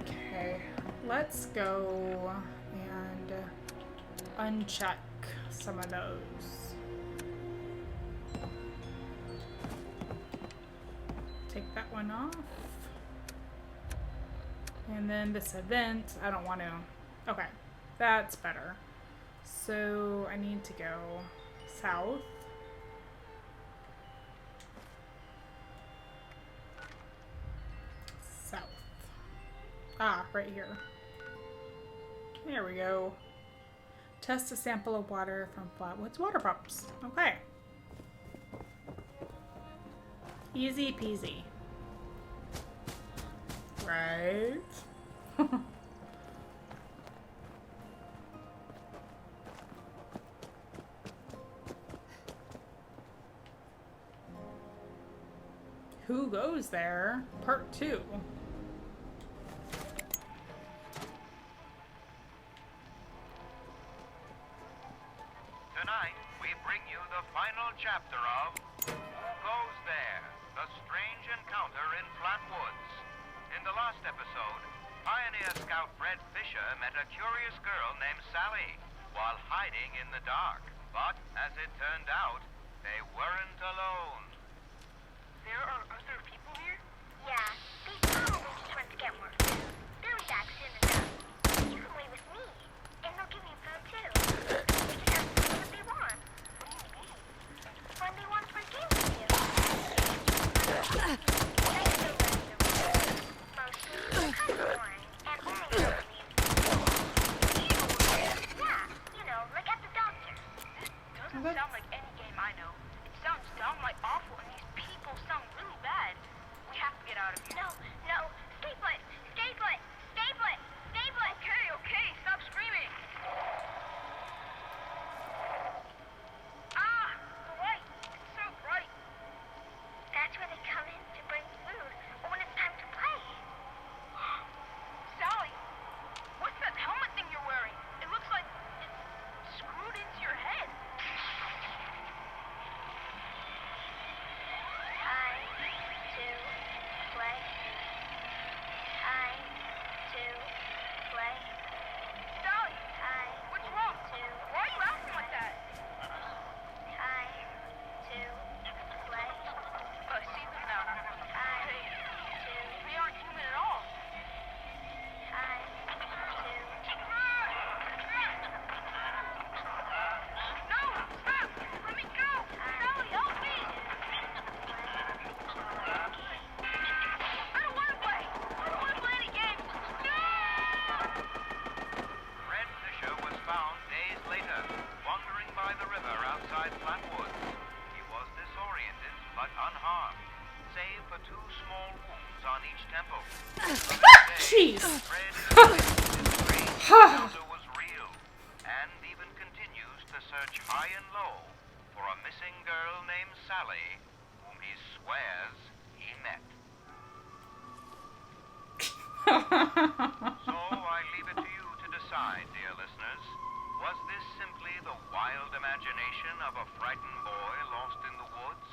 Okay, let's go and uncheck some of those. Take that one off. And then this event, I don't want to. Okay, that's better. So I need to go south. South. Ah, right here. There we go. Test a sample of water from Flatwoods water pumps. Okay. Easy peasy. Right? Who goes there? Part 2. Tonight, we bring you the final chapter of Who Goes There? The Strange Encounter in Flatwoods. In the last episode, Pioneer Scout Fred Fisher met a curious girl named Sally while hiding in the dark. But, as it turned out, they weren't alone. There are other people here? Yeah, they probably just went to get more food. They'll be back soon enough. You can wait with me, and they'll give you food too. They can ask me what they want. What do you mean? When they want to play games with you. Mostly, kind of boring, and only really yeah, you know, like at the doctor. This doesn't sound like any game I know. It sounds downright awful, and these people sound really bad. We have to get out of here. No, stay put, stay put, stay put, stay put. by the river outside Flatwoods. He was disoriented, but unharmed, save for 2 small wounds on each temple. Jeez. Fred Fisher was real, and even continues to search high and low for a missing girl named Sally, whom he swears he met. So I leave it to you to decide, dear listeners. Was this simply the wild imagination of a frightened boy lost in the woods?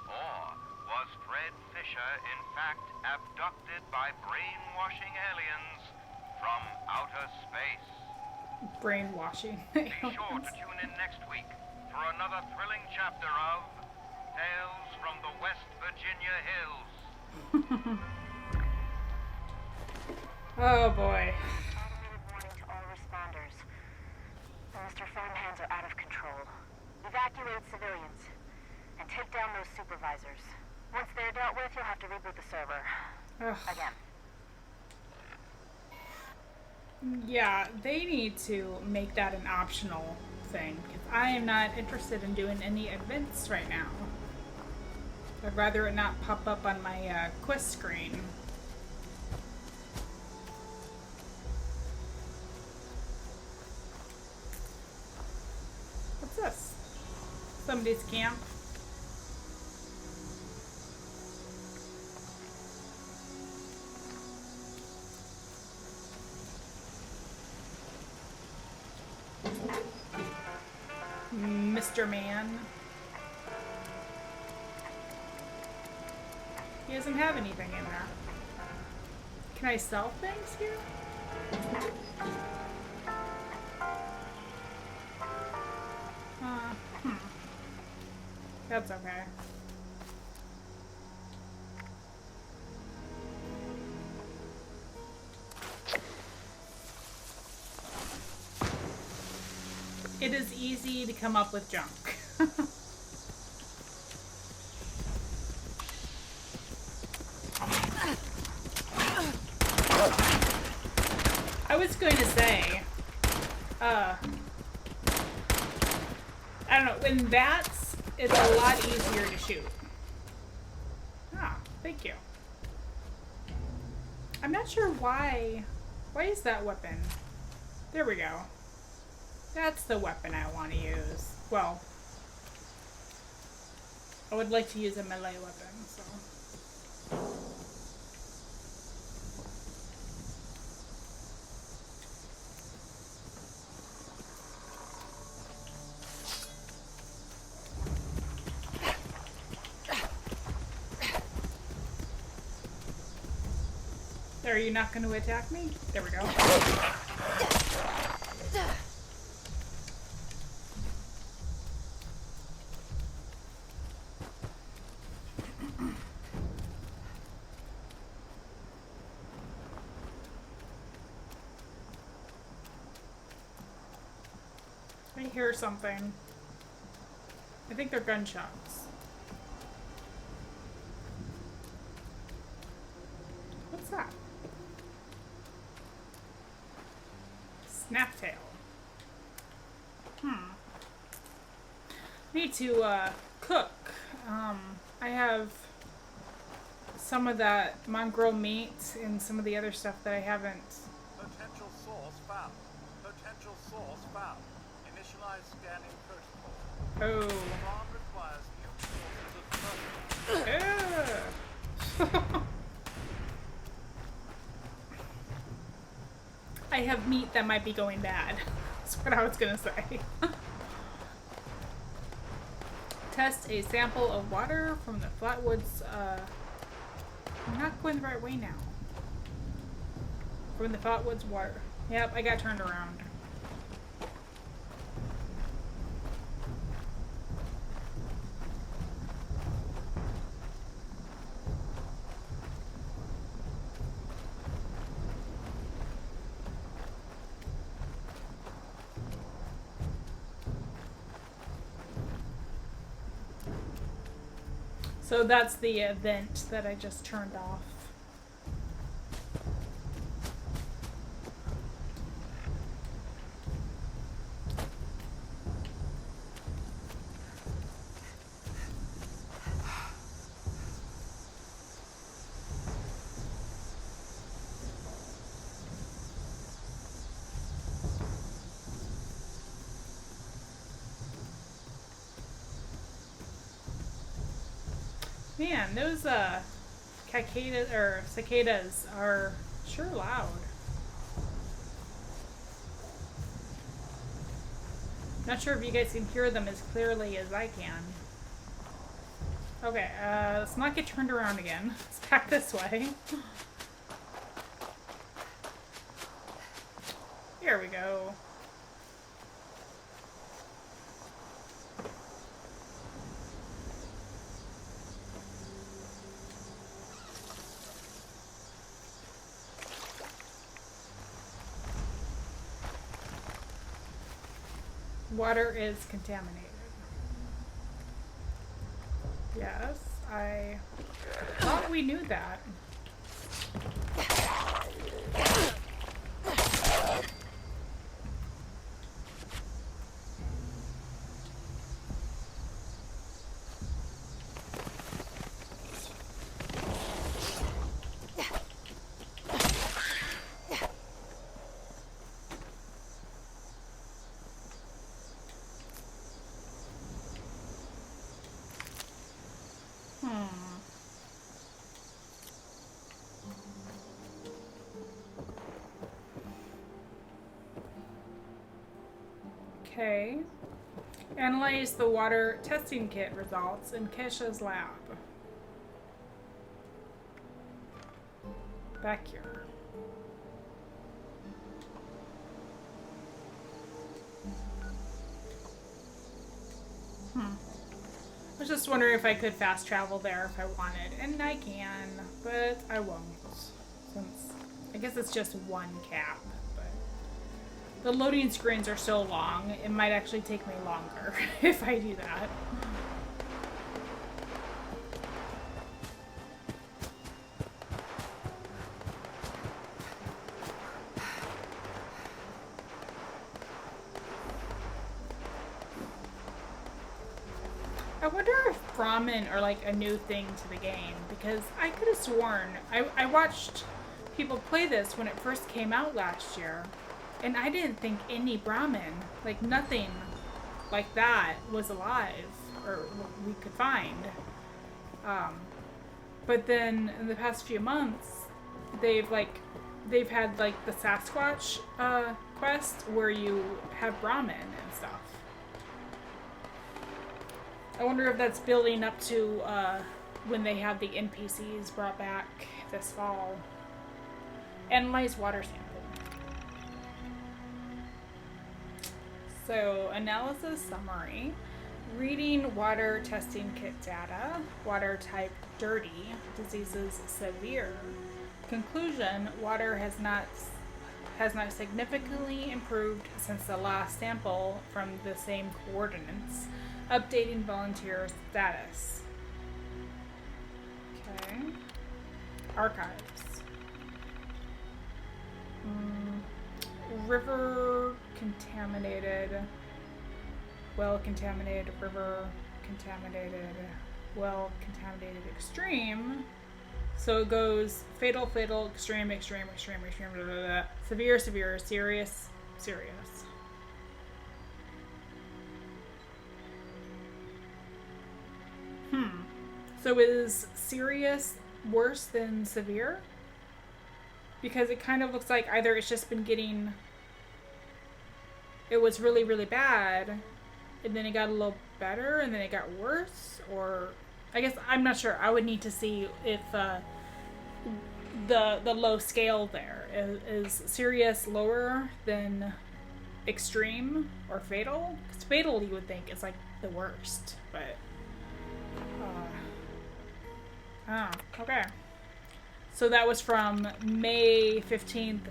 Or was Fred Fisher in fact abducted by brainwashing aliens from outer space? Brainwashing. Be sure to tune in next week for another thrilling chapter of Tales from the West Virginia Hills. Oh boy. Automated warning to all responders. The Mr. Farmhands are out of control. Evacuate civilians and take down those supervisors. Once they're dealt with, you'll have to reboot the server. Ugh. Again. Yeah, they need to make that an optional thing, because I am not interested in doing any events right now. I'd rather it not pop up on my quest screen. What's this? Somebody's camp. Mr. Man. He doesn't have anything in there. Can I sell things here? That's okay. It is easy to come up with junk. I was going to say, I don't know, when bats, it's a lot easier to shoot. Ah, thank you. I'm not sure why. Why is that weapon? There we go. That's the weapon I want to use. Well, I would like to use a melee weapon, so. Are you not going to attack me? There we go. I hear something. I think they're gunshots. What's that? Snaptail. Need to cook. I have some of that mongrel meat and some of the other stuff that I haven't. Potential source found. Potential source found. Initialize scanning protocol. Oh. Farm requires new sources of protein. I have meat that might be going bad. That's what I was gonna say. Test a sample of water from the Flatwoods. I'm not going the right way now. From the Flatwoods water. Yep, I got turned around. So that's the event that I just turned off. Man, those cicadas are sure loud. Not sure if you guys can hear them as clearly as I can. Okay, let's not get turned around again. Let's back this way. Here we go. Water is contaminated. Yes, I thought we knew that. Okay. Analyze the water testing kit results in Kesha's lab. Back here. I was just wondering if I could fast travel there if I wanted, and I can, but I won't, since I guess it's just one cap, but the loading screens are so long, it might actually take me longer if I do that. I wonder if Brahmin are like a new thing to the game, because I could have sworn I watched people play this when it first came out last year, and I didn't think any Brahmin, like nothing like that, was alive or we could find. But then in the past few months, they've had like the Sasquatch quest where you have Brahmin and stuff. I wonder if that's building up to when they have the NPCs brought back this fall. Analyze water sample. So, analysis summary. Reading water testing kit data. Water type dirty. Diseases severe. Conclusion, water has not significantly improved since the last sample from the same coordinates. Updating volunteer status. Okay. Archives. River contaminated. Well contaminated. River contaminated. Well contaminated. Extreme. So it goes fatal, fatal, extreme, extreme, extreme, extreme, blah, blah, blah. Severe, severe, serious, serious. So is serious worse than severe? Because it kind of looks like either it's just been getting... It was really, really bad, and then it got a little better, and then it got worse, or... I guess, I'm not sure. I would need to see if the low scale there. Is serious lower than extreme or fatal? Because fatal, you would think, is like the worst, but... Oh, okay. So that was from May 15th,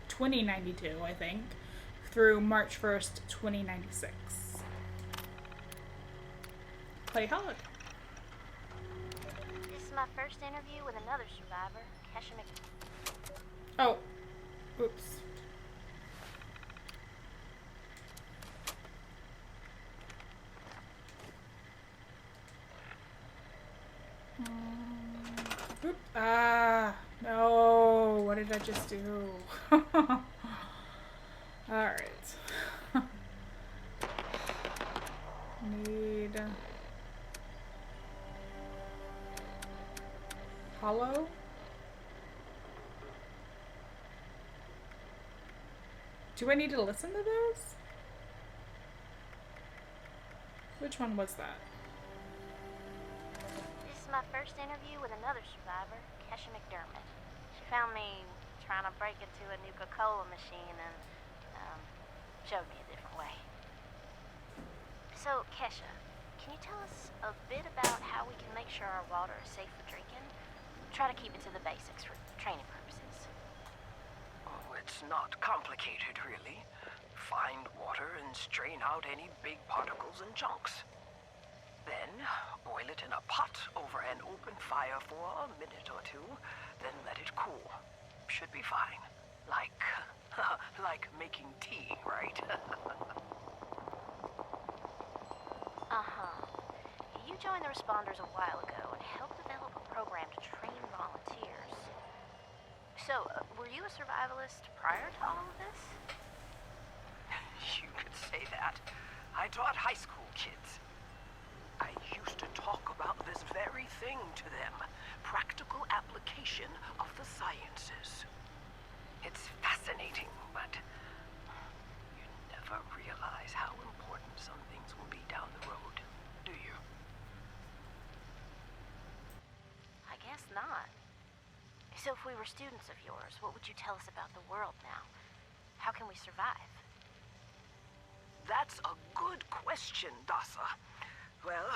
2092, I think, through March 1st, 2096. Play hard. This is my first interview with another survivor, Kesha Mc... Oh. Oops. Oop. No. What did I just do? Alright. Need... Hollow? Do I need to listen to this? Which one was that? This is my first interview with another survivor, Kesha McDermott. She found me trying to break into a Nuka-Cola machine and, showed me a different way. So, Kesha, can you tell us a bit about how we can make sure our water is safe for drinking? Try to keep it to the basics for training purposes. Oh, it's not complicated, really. Find water and strain out any big particles and chunks. Then, boil it in a pot over an open fire for a minute or two, then let it cool. Should be fine. Like making tea, right? Uh-huh. You joined the responders a while ago and helped develop a program to train volunteers. So, were you a survivalist prior to all of this? You could say that. I taught high school kids. I used to talk about this very thing to them. Practical application of the sciences. It's fascinating, but you never realize how important some things will be down the road, do you? I guess not. So if we were students of yours, what would you tell us about the world now? How can we survive? That's a good question, Dasa. Well,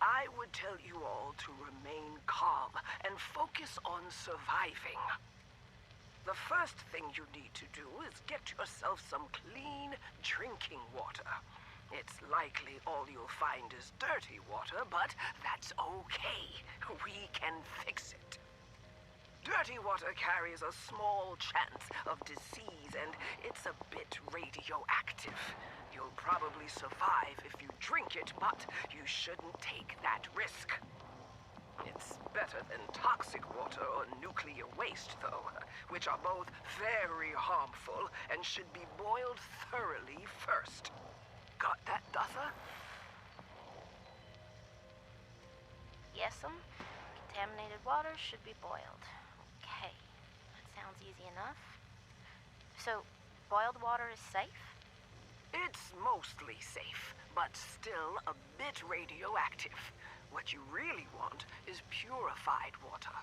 I would tell you all to remain calm and focus on surviving. The first thing you need to do is get yourself some clean drinking water. It's likely all you'll find is dirty water, but that's okay. We can fix it. Dirty water carries a small chance of disease, and it's a bit radioactive. You'll probably survive if you drink it, but you shouldn't take that risk. It's better than toxic water or nuclear waste, though, which are both very harmful and should be boiled thoroughly first. Got that, Dasa? Yes'm. Contaminated water should be boiled. Okay, that sounds easy enough. So, boiled water is safe? It's mostly safe, but still a bit radioactive. What you really want is purified water.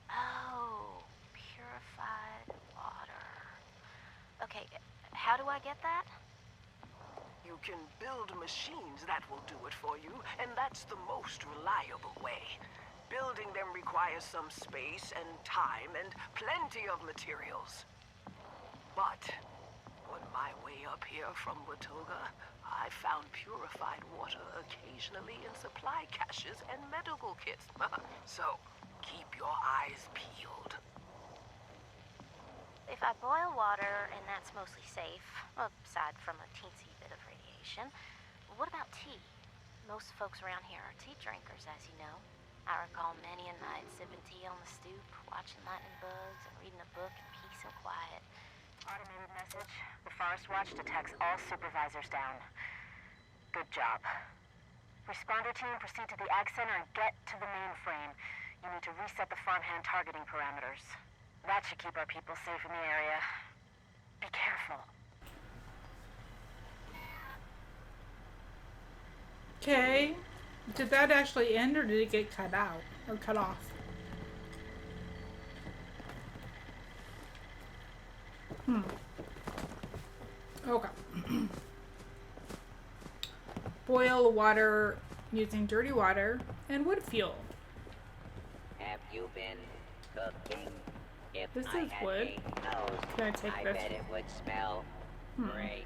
Oh, purified water. Okay, how do I get that? You can build machines that will do it for you, and that's the most reliable way. Building them requires some space and time and plenty of materials. But on my way up here from Watoga, I found purified water occasionally in supply caches and medical kits. So, keep your eyes peeled. If I boil water and that's mostly safe, aside from a teensy bit of radiation, what about tea? Most folks around here are tea drinkers, as you know. I recall many a night sipping tea on the stoop, watching lightning bugs, and reading a book in peace and quiet. Automated message. The Forest Watch detects all supervisors down. Good job. Responder team, proceed to the Ag Center and get to the mainframe. You need to reset the farmhand targeting parameters. That should keep our people safe in the area. Be careful. Okay. Did that actually end, or did it get cut out? Or cut off? Okay. Boil water using dirty water and wood fuel. Have you been cooking? If This I is had wood. 8 toes, Can I take I this? bet it would smell great.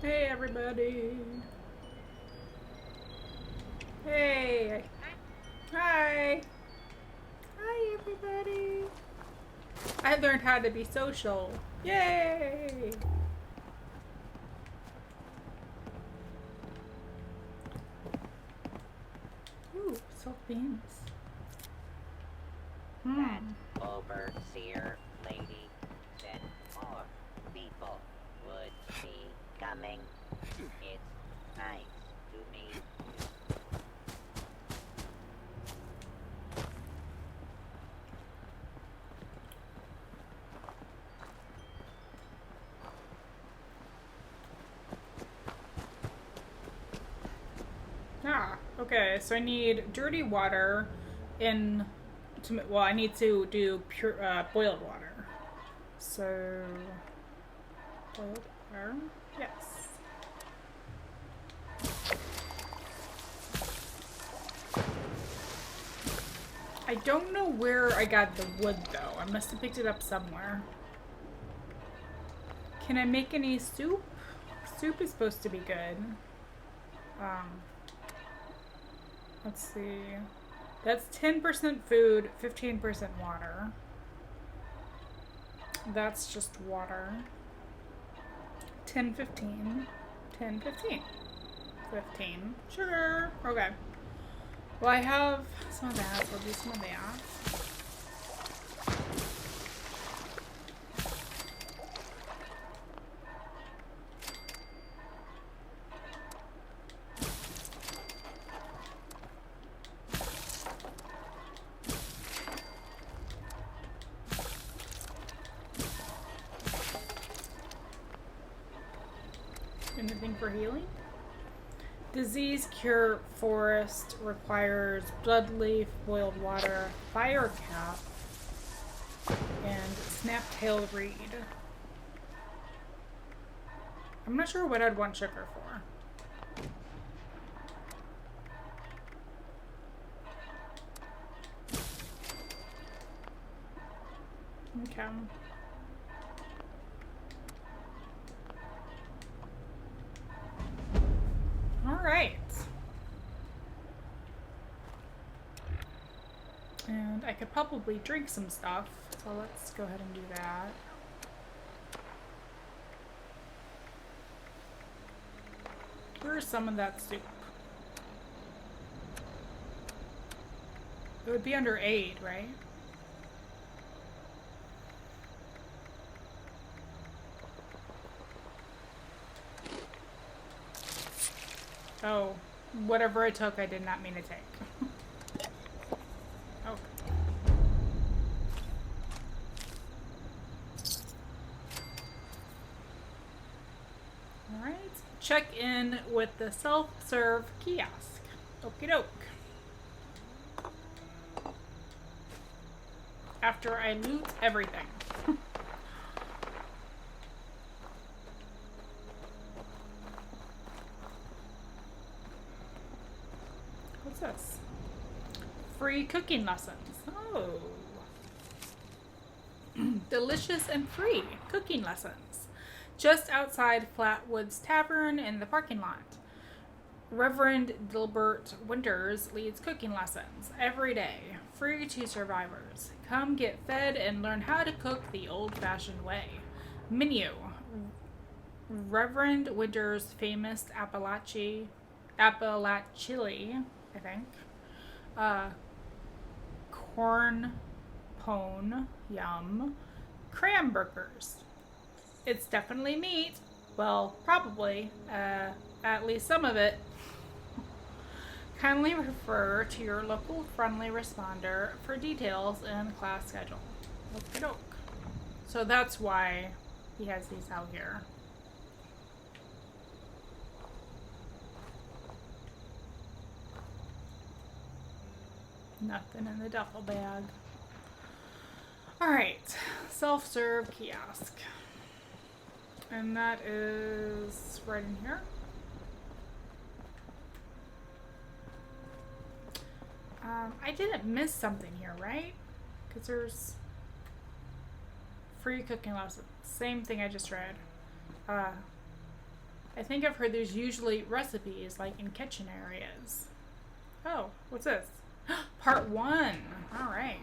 Hey, everybody. Hey. Hi. Hi, everybody. I learned how to be social. Yay. Ooh, salt beans. That overseer lady said more people coming. It's nice to meet you. Ah, okay. So I need dirty water in. Well, I need to do pure boiled water. So boiled water. Yes. I don't know where I got the wood though. I must have picked it up somewhere. Can I make any soup? Soup is supposed to be good. Let's see. That's 10% food, 15% water. That's just water. 10, 15. 10, 15. 15. Sugar. Okay. Well, I have some of that. So I'll do some of that. Anything for healing? Disease cure forest requires blood leaf, boiled water, fire cap, and snap-tailed reed. I'm not sure what I'd want sugar for. Okay. Alright. And I could probably drink some stuff, so let's go ahead and do that. Where's some of that soup? It would be under aid, right? Oh, whatever I took, I did not mean to take. Oh. Alright, check in with the self-serve kiosk. Okie doke. After I loot everything. What's this? Free cooking lessons. Oh. Delicious and free cooking lessons. Just outside Flatwoods Tavern in the parking lot. Reverend Dilbert Winters leads cooking lessons every day, free to survivors. Come get fed and learn how to cook the old-fashioned way. Menu. Reverend Winters' famous Appalachili, I think. Corn pone, yum. Cram burgers. It's definitely meat. Well, probably. At least some of it. Kindly refer to your local friendly responder for details and class schedule. Okie doke. So that's why he has these out here. Nothing in the duffel bag. Alright, self-serve kiosk. And that is right in here. I didn't miss something here, right? Because there's free cooking lessons. Same thing I just read. I think I've heard there's usually recipes like in kitchen areas. Oh, what's this? Part 1. All right.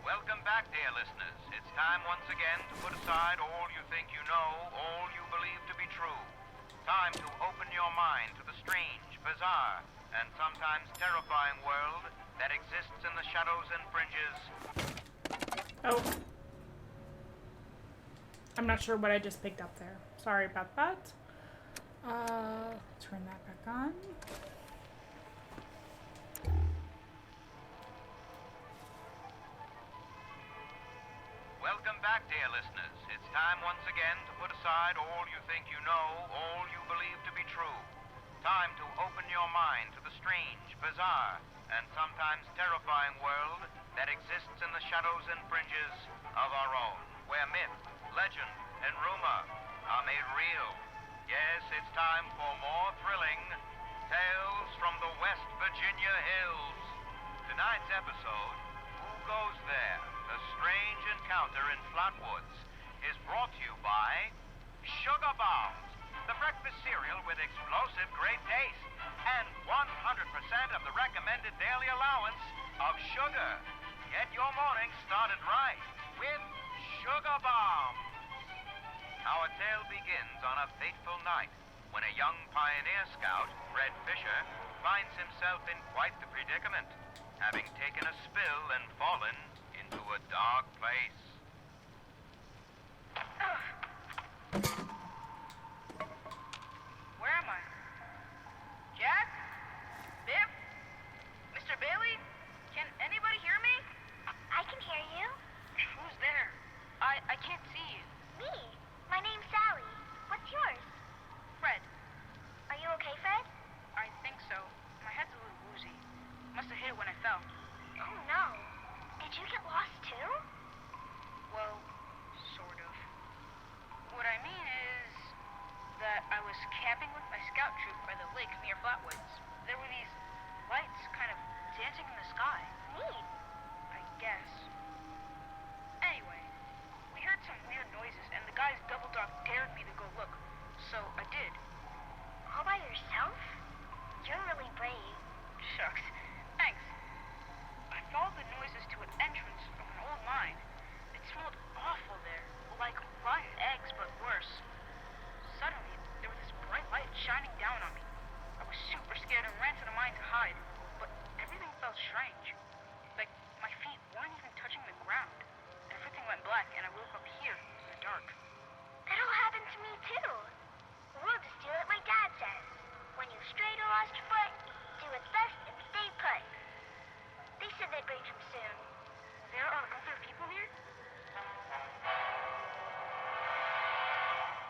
Welcome back dear listeners. It's time once again to put aside all you think you know, all you believe to be true. Time to open your mind to the strange, bizarre, and sometimes terrifying world that exists in the shadows and fringes. Oh. I'm not sure what I just picked up there. Sorry about that. Turn that back on. Welcome back, dear listeners. It's time once again to put aside all you think you know, all you believe to be true. Time to open your mind to the strange, bizarre, and sometimes terrifying world that exists in the shadows and fringes of our own, where myth, legend, and rumor are made real. Yes, it's time for more thrilling tales from the West Virginia hills. Tonight's episode, Who Goes There? A Strange Encounter in Flatwoods, is brought to you by Sugar Bombs, the breakfast cereal with explosive great taste and 100% of the recommended daily allowance of sugar. Get your morning started right with Sugar Bombs. Our tale begins on a fateful night when a young pioneer scout, Fred Fisher, finds himself in quite the predicament, having taken a spill and fallen into a dark place. Where am I? Jack? Biff? Mr. Bailey? Can anybody hear me? I can hear you. Who's there? I can't see you. Me. My name's Sally. What's yours? Fred. Are you okay, Fred? I think so. My head's a little woozy. Must have hit it when I fell. Oh, no. Did you get lost, too? Well, sort of. What I mean is that I was camping with my scout troop by the lake near Flatwoods. There were these lights kind of dancing in the sky. Neat. I guess. Anyway, we heard some weird noises and the guy's double dog dared me to go look. So I did. All by yourself? You're really brave. Shucks. Thanks. I followed the noises to an entrance from an old mine. It smelled awful there, like rotten eggs, but worse. Suddenly, there was this bright light shining down on me. I was super scared and ran to the mine to hide, but everything felt strange. Like my feet weren't even touching the ground. Everything went black, and I woke up here in the dark. That all happened to me, too. We'll just do what my dad says. When you've strayed or lost your foot, do what's best and stay put. They said they'd bring him soon. There are other people here?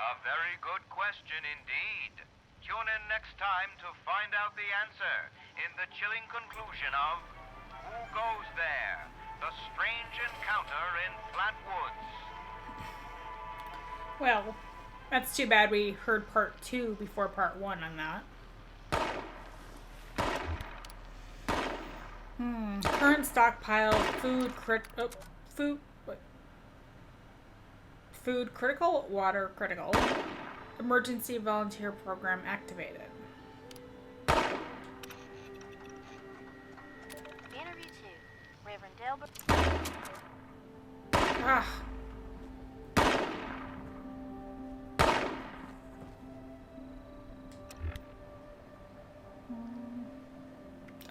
A very good question indeed. Tune in next time to find out the answer in the chilling conclusion of Who Goes There? The Strange Encounter in Flatwoods. Well, that's too bad we heard part 2 before part 1 on that. Current stockpile, food critical, water critical. Emergency volunteer program activated. Interview 2. Reverend Delbert.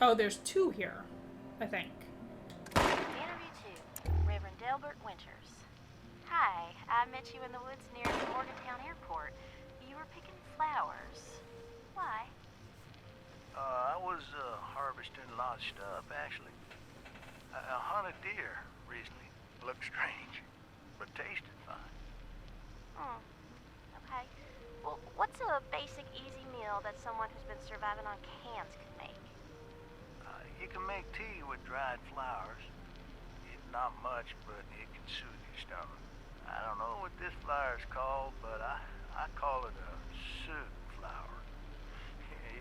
Oh, there's 2 here, I think. Interview 2. Reverend Delbert Winters. Hi, I met you in the woods near the Morgantown Airport. You were picking flowers. Why? I was harvesting a lot of stuff, actually. I hunted deer recently. Looked strange, but tasted fine. Okay. Well, what's a basic, easy meal that someone who's been surviving on cans could make? You can make tea with dried flowers. It's not much, but it can soothe your stomach. I don't know what this flower is called, but I call it a soup flower.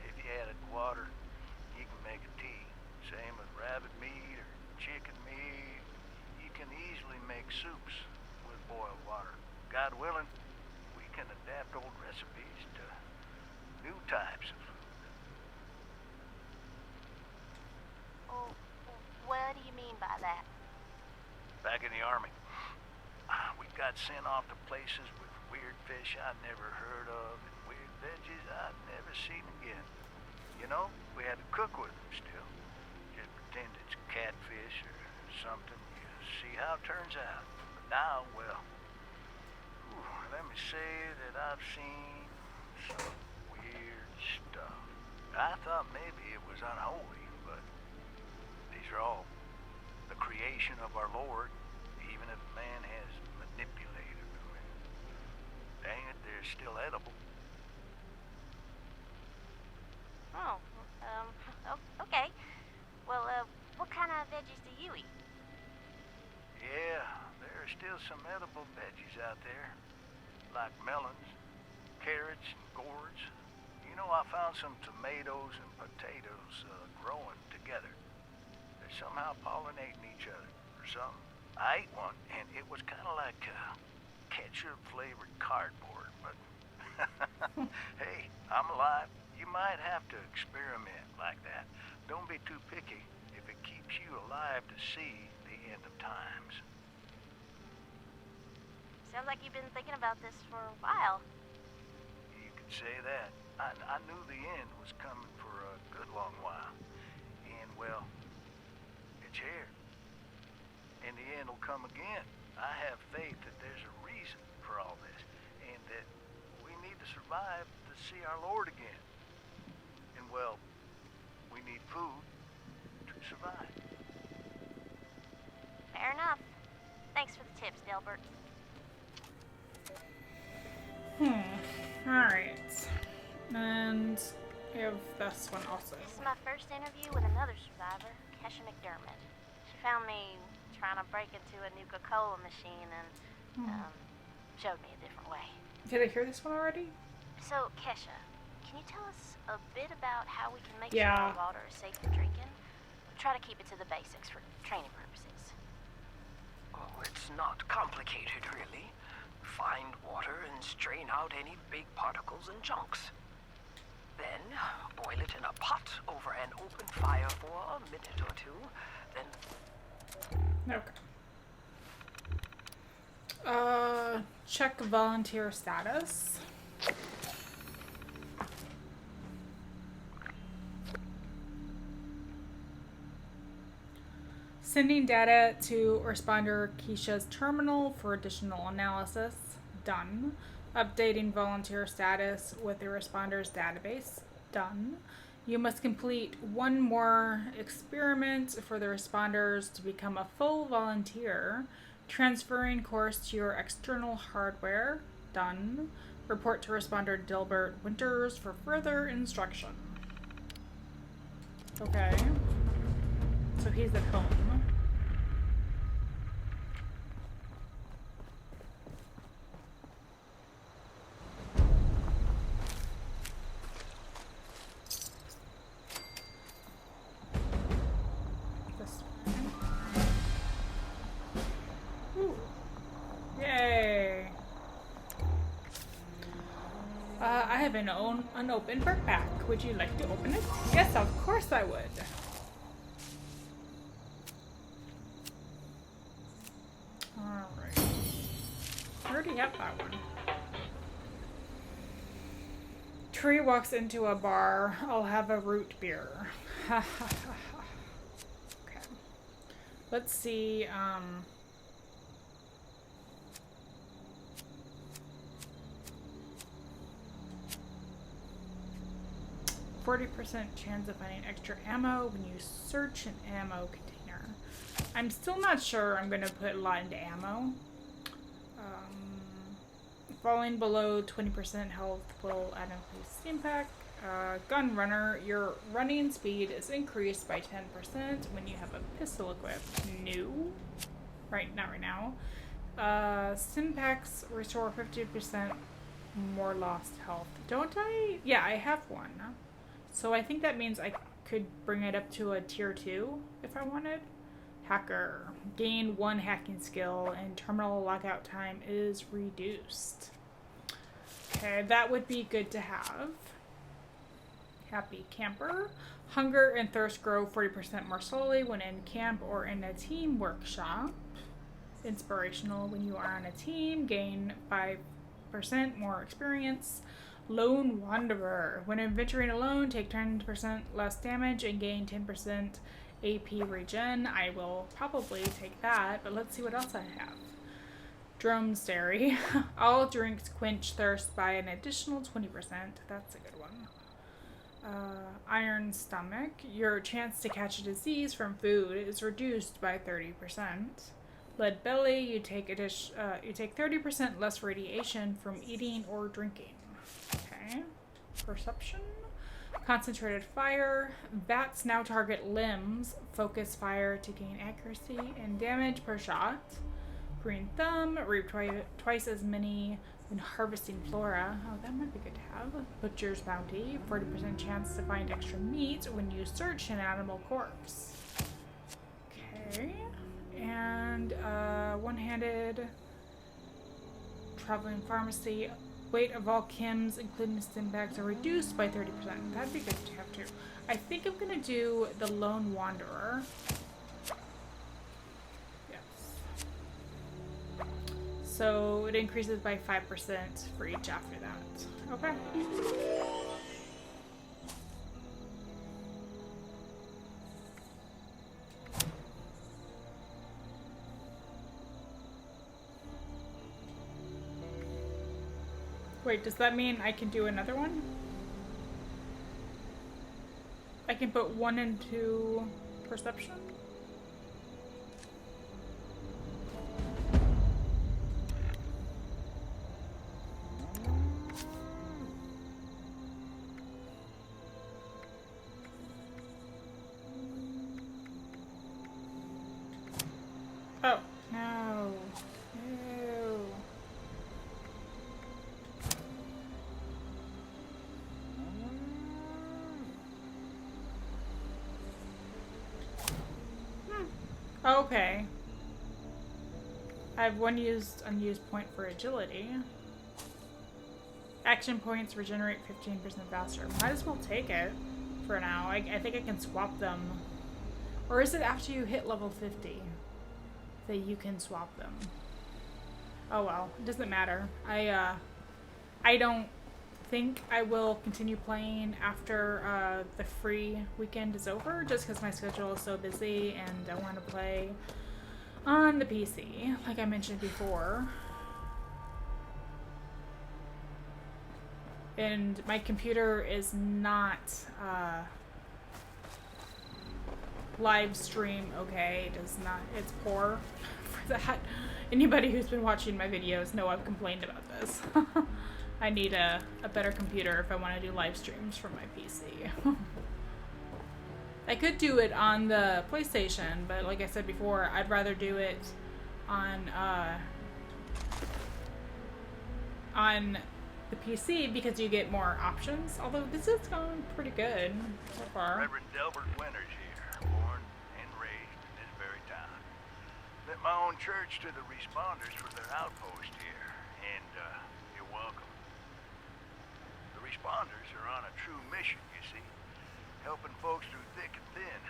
If you add it to water, you can make a tea. Same with rabbit meat or chicken meat. You can easily make soups with boiled water. God willing, we can adapt old recipes to new types of food. Well, what do you mean by that? Back back in the Army. We got sent off to places with weird fish I'd never heard of and weird veggies I'd never seen again. You know, we had to cook with them still. Just pretend it's catfish or something. You see how it turns out. But now, well, let me say that I've seen some weird stuff. I thought maybe it was unholy, but these are all the creation of our Lord, even if man has manipulated them. And dang it, they're still edible. Oh, okay. Well, what kind of veggies do you eat? Yeah, there are still some edible veggies out there, like melons, carrots, and gourds. You know, I found some tomatoes and potatoes growing together. They're somehow pollinating each other or something. I ate one, and it was kind of like ketchup-flavored cardboard, but hey, I'm alive. You might have to experiment like that. Don't be too picky if it keeps you alive to see the end of times. Sounds like you've been thinking about this for a while. You could say that. I knew the end was coming for a good long while. And, well, it's here. And the end will come again. I have faith that there's a reason for all this, and that we need to survive to see our Lord again. And, well, we need food to survive. Fair enough. Thanks for the tips, Delbert. Alright. And we have this one also. This is my first interview with another survivor, Kesha McDermott. She found me trying to break into a Nuka-Cola machine and showed me a different way. Did I hear this one already? So, Kesha, can you tell us a bit about how we can make sure our water is safe for drinking? Try to keep it to the basics for training purposes. Oh, it's not complicated, really. Find water and strain out any big particles and chunks. Then, boil it in a pot over an open fire for a minute or two. Then... Okay. Check volunteer status. Sending data to responder Keisha's terminal for additional analysis. Done. Updating volunteer status with the responder's database. Done. You must complete one more experiment for the responders to become a full volunteer. Transferring course to your external hardware. Done. Report to responder Delbert Winters for further instruction. Okay. So he's at home. This one. Ooh. Yay! I have an unopened backpack. Would you like to open it? Yes, of course I would. Alright. I already have that one. Tree walks into a bar. I'll have a root beer. Okay. Let's see, 40% chance of finding extra ammo when you search an ammo container. I'm still not sure I'm going to put a lot into ammo. Falling below 20% health will add increased C.A.M.P. Gun runner, your running speed is increased by 10% when you have a pistol equipped. No. Not right now. C.A.M.P. restore 50% more lost health. Don't I? Yeah, I have one. So I think that means I could bring it up to a tier 2 if I wanted. Hacker. Gain 1 hacking skill and terminal lockout time is reduced. Okay, that would be good to have. Happy camper. Hunger and thirst grow 40% more slowly when in camp or in a team workshop. inspirational when you are on a team. Gain 5% more experience. Lone Wanderer. When adventuring alone, take 10% less damage and gain 10% AP regen. I will probably take that, but let's see what else I have. Dromesdairy. All drinks quench thirst by an additional 20%. That's a good one. Iron Stomach. Your chance to catch a disease from food is reduced by 30%. Lead Belly. You take 30% less radiation from eating or drinking. Okay. Perception. Concentrated Fire. Bats now target limbs. Focus fire to gain accuracy and damage per shot. Green Thumb. Reap twice as many when harvesting flora. Oh, that might be good to have. Butcher's Bounty. 40% chance to find extra meat when you search an animal corpse. Okay. And one-handed traveling pharmacy. Weight of all chems, including stim bags, are reduced by 30%. That'd be good to have too. I think I'm gonna do the Lone Wanderer. Yes. So it increases by 5% for each after that. Okay. Wait, does that mean I can do another one? I can put 1 into perception? Oh, no. No. Okay. I have one unused point for agility. Action points regenerate 15% faster. Might as well take it for now. I think I can swap them. Or is it after you hit level 50 that you can swap them? Oh well, it doesn't matter. I don't think I will continue playing after the free weekend is over, just because my schedule is so busy and I want to play on the PC, like I mentioned before. And my computer is not live stream okay. It does not. It's poor for that. Anybody who's been watching my videos know I've complained about this. I need a better computer if I want to do live streams from my PC. I could do it on the PlayStation, but like I said before, I'd rather do it on the PC because you get more options. Although this is going pretty good so far. Reverend Delbert Winters here, born and raised in this very town. Lent my own church to the responders for their outpost here, and you're welcome. The responders are on a true mission, you see, helping folks through thick and thin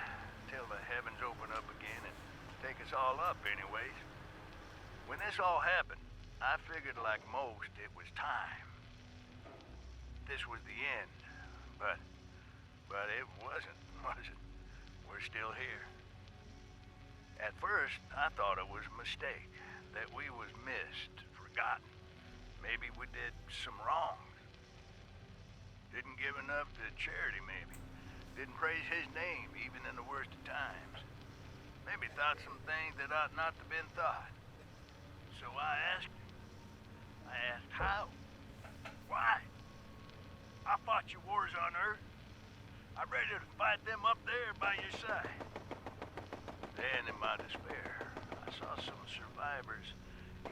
till the heavens open up again and take us all up anyways. When this all happened, I figured like most it was time. This was the end, but it wasn't, was it? We're still here. At first, I thought it was a mistake, that we was missed, forgotten. Maybe we did some wrong. Didn't give enough to charity, maybe. Didn't praise his name, even in the worst of times. Maybe thought some things that ought not to have been thought. So I asked him. I asked how? Why? I fought your wars on Earth. I'm ready to fight them up there by your side. Then, in my despair, I saw some survivors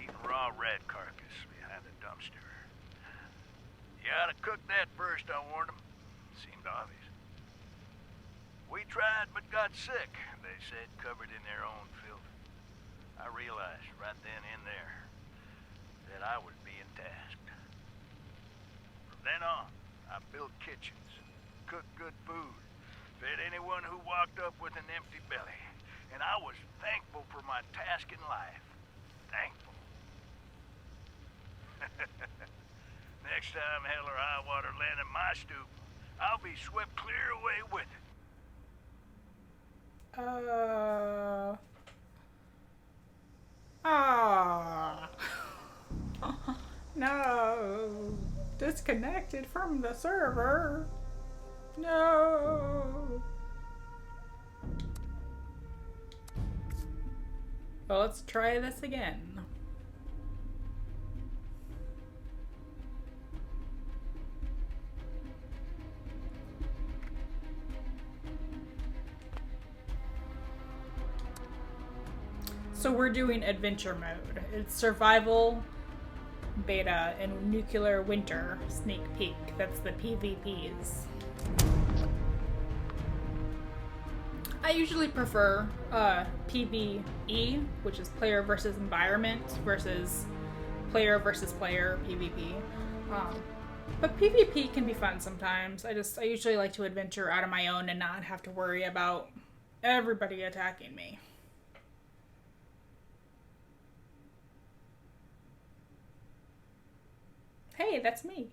eating raw rat carcass behind a dumpster. You ought to cook that first, I warned them. Seemed obvious. We tried but got sick, they said, covered in their own filth. I realized right then and there that I was being tasked. From then on, I built kitchens, cooked good food, fed anyone who walked up with an empty belly, and I was thankful for my task in life. thankful. Next time hell or high water land at my stoop, I'll be swept clear away with it. No. Disconnected from the server. No. Well, let's try this again. So we're doing adventure mode. It's survival, beta, and nuclear winter sneak peek. That's the PvPs. I usually prefer PvE, which is player versus environment versus player PvP. But PvP can be fun sometimes. I usually like to adventure out on my own and not have to worry about everybody attacking me. Hey, that's me.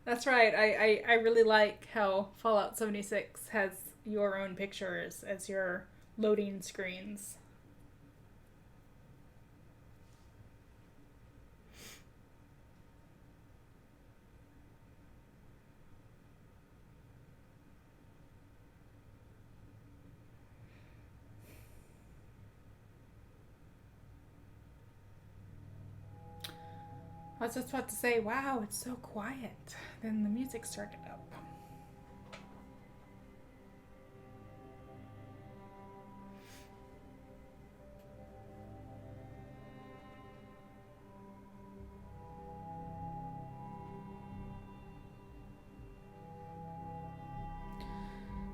That's right. I really like how Fallout 76 has your own pictures as your loading screens. I was just about to say, wow, it's so quiet. Then the music started up.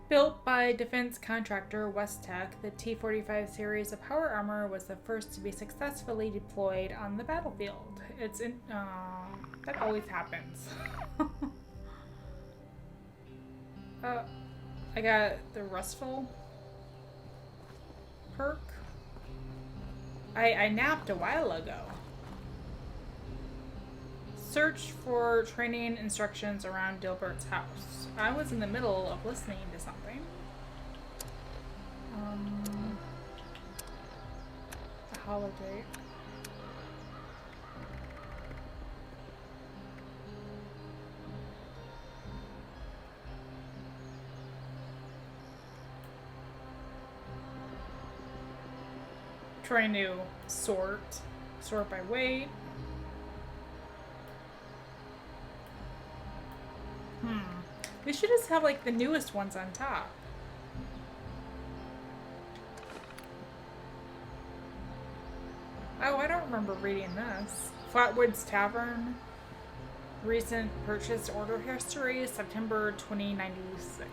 Built by defense contractor Westech, the T-45 series of power armor was the first to be successfully deployed on the battlefield. That always happens. I got the Rustful perk. I napped a while ago. Search for training instructions around Dilbert's house. I was in the middle of listening to something. A holiday. Trying to sort by weight. They should just have like the newest ones on top. Oh, I don't remember reading this. Flatwoods Tavern. Recent purchase order history, September 2096.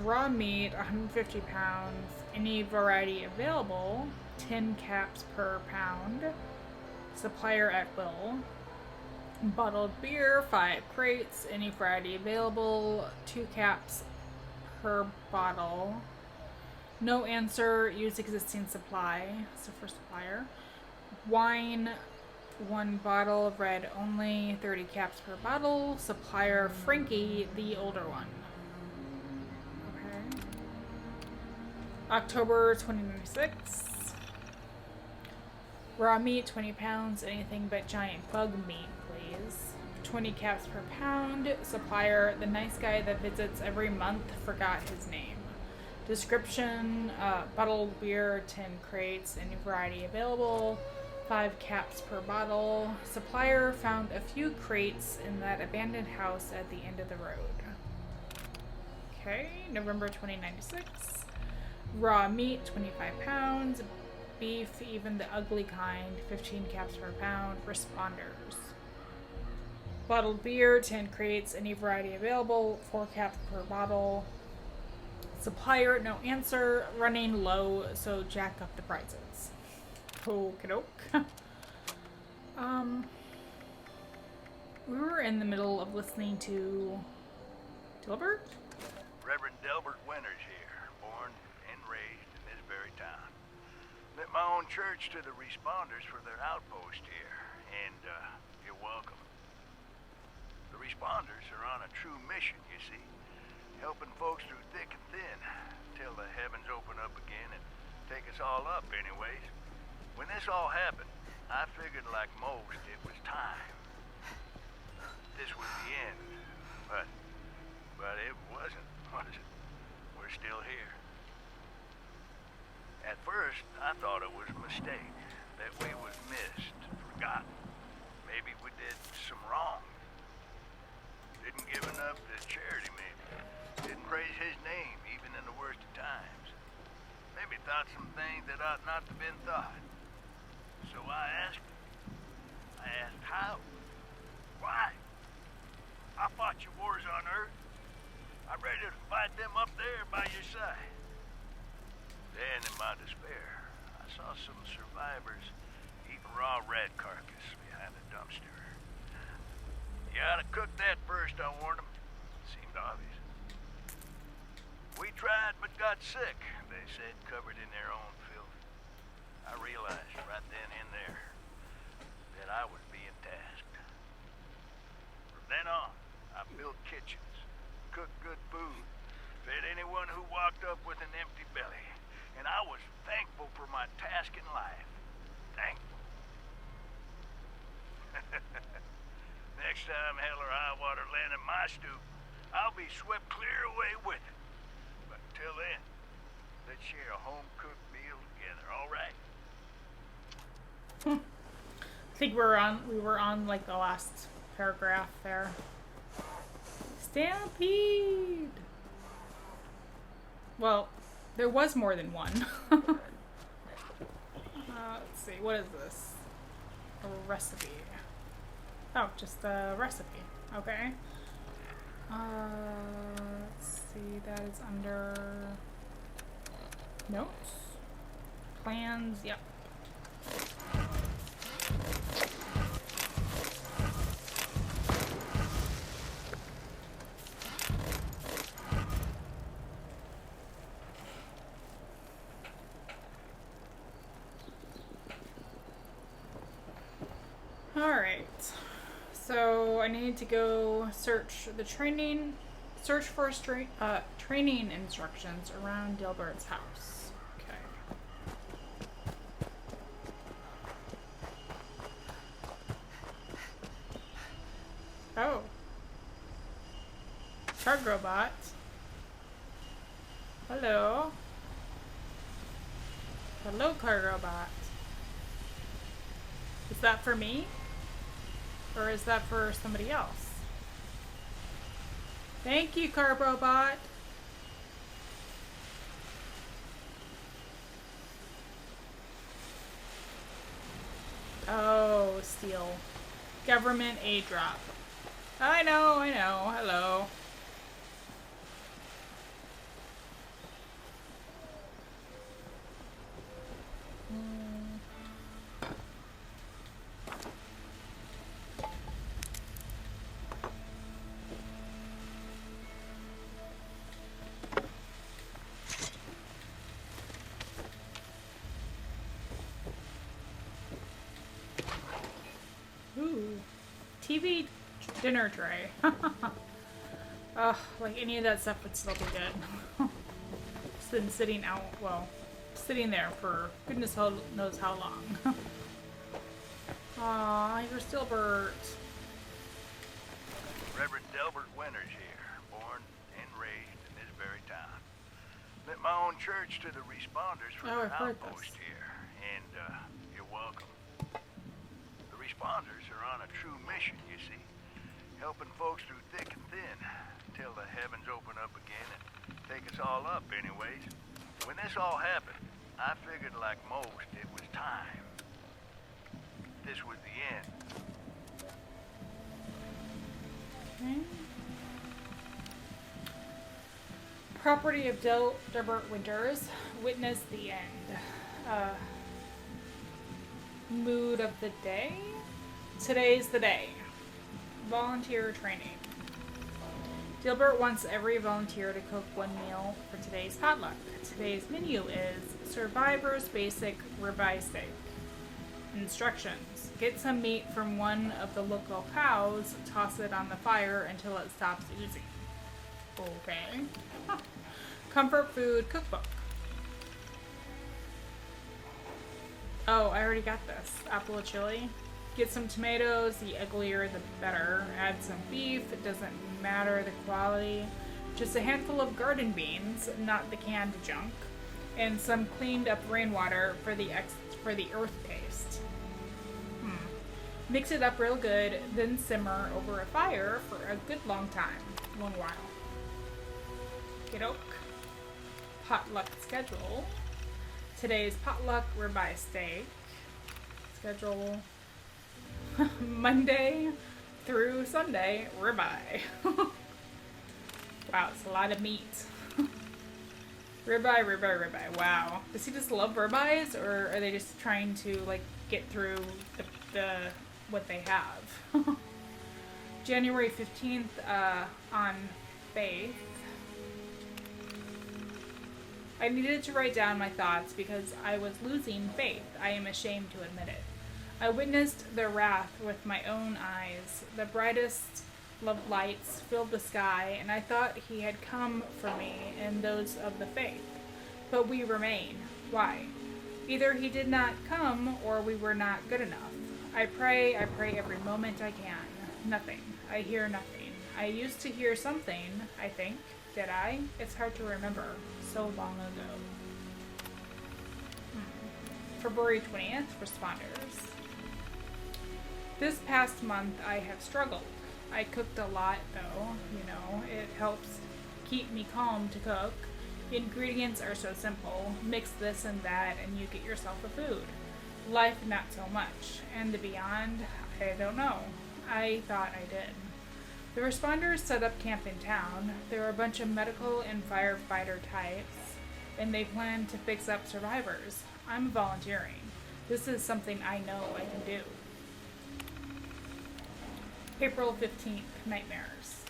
Raw meat, 150 pounds. Any variety available. 10 caps per pound. Supplier at will. Bottled beer, 5 crates, any variety available, 2 caps per bottle. No answer, use existing supply. So for supplier. Wine, 1 bottle of red only, 30 caps per bottle. Supplier Frankie, the older one. Okay. October 2096. Raw meat, 20 pounds, anything but giant bug meat, please. 20 caps per pound. Supplier, the nice guy that visits every month, forgot his name. Description, bottled beer, 10 crates, any variety available. 5 caps per bottle. Supplier, found a few crates in that abandoned house at the end of the road. Okay, November 2096. Raw meat, 25 pounds. Beef, even the ugly kind, 15 caps per pound. Responders. Bottled beer, 10 crates, any variety available, 4 caps per bottle. Supplier, no answer, running low, so jack up the prices. Okie doke. We were in the middle of listening to Dilbert? Reverend Delbert Winters here, born my own church to the responders for their outpost here, and you're welcome. The responders are on a true mission, you see, helping folks through thick and thin, till the heavens open up again and take us all up anyways. When this all happened, I figured like most it was time. This was the end, but it wasn't, was it? We're still here. At first, I thought it was a mistake, that we was missed, forgotten. Maybe we did some wrong. Didn't give enough to charity, maybe. Didn't praise his name, even in the worst of times. Maybe thought some things that ought not to have been thought. So I asked how? Why? I fought your wars on Earth. I'm ready to fight them up there by your side. Then, in my despair, I saw some survivors eating raw rat carcass behind a dumpster. You ought to cook that first, I warned them. Seemed obvious. We tried but got sick, they said, covered in their own filth. I realized right then and there that I was being tasked. From then on, I built kitchens, cooked good food, fed anyone who walked up with an empty belly. And I was thankful for my task in life. Thankful. Next time hell or high water land in my stoop, I'll be swept clear away with it. But until then, let's share a home-cooked meal together, all right? I think we were on like the last paragraph there. Stampede! Well, there was more than one. Let's see, what is this? A recipe. Oh, just a recipe. Okay. Let's see, that is under notes. Plans, yep. Alright, so I need to go search for training instructions around Dilbert's house. Okay. Oh. Cargo bot. Hello. Hello, cargo bot. Is that for me? Or is that for somebody else? Thank you, Carbobot. Oh, steal. Government aid drop. I know. Hello. Ooh, TV dinner tray. Ugh, like any of that stuff would still be good. It's been sitting sitting there for goodness knows how long. Aw, you're still Bert. Reverend Delbert Winters here, born and raised in this very town. Lent my own church to the responders for their outpost here, and you're welcome. The responders are on a true mission, you see, helping folks through thick and thin, till the heavens open up again and take us all up anyways. When this all happened, I figured like most it was time. This was the end. Okay. Property of Delbert Winters. Witness the end. Mood of the day. Today's the day. Volunteer training. Gilbert wants every volunteer to cook one meal for today's potluck. Today's menu is Survivor's Basic Ribeye Steak. Instructions. Get some meat from one of the local cows, toss it on the fire until it stops oozing. Okay. Comfort food cookbook. Oh, I already got this. Apple chili. Get some tomatoes, the uglier the better. Add some beef, it doesn't matter the quality. Just a handful of garden beans, not the canned junk. And some cleaned up rainwater for the earth paste. Mix it up real good, then simmer over a fire for a good long while. Kidok. Potluck schedule. Today's potluck ribeye steak. Schedule Monday through Sunday ribeye. Wow, it's a lot of meat. Ribeye. Wow. Does he just love ribeyes, or are they just trying to like get through the what they have? January 15th on Faith. I needed to write down my thoughts because I was losing faith. I am ashamed to admit it. I witnessed their wrath with my own eyes. The brightest love lights filled the sky, and I thought he had come for me and those of the faith. But we remain. Why? Either he did not come, or we were not good enough. I pray every moment I can. Nothing. I hear nothing. I used to hear something, I think. Did I? It's hard to remember. So long ago. February 20th, responders. This past month I have struggled. I cooked a lot though, it helps keep me calm to cook. The ingredients are so simple. Mix this and that and you get yourself a food. Life not so much. And the beyond, I don't know. I thought I did. The responders set up camp in town. There are a bunch of medical and firefighter types, and they plan to fix up survivors. I'm volunteering. This is something I know I can do. April 15th, nightmares.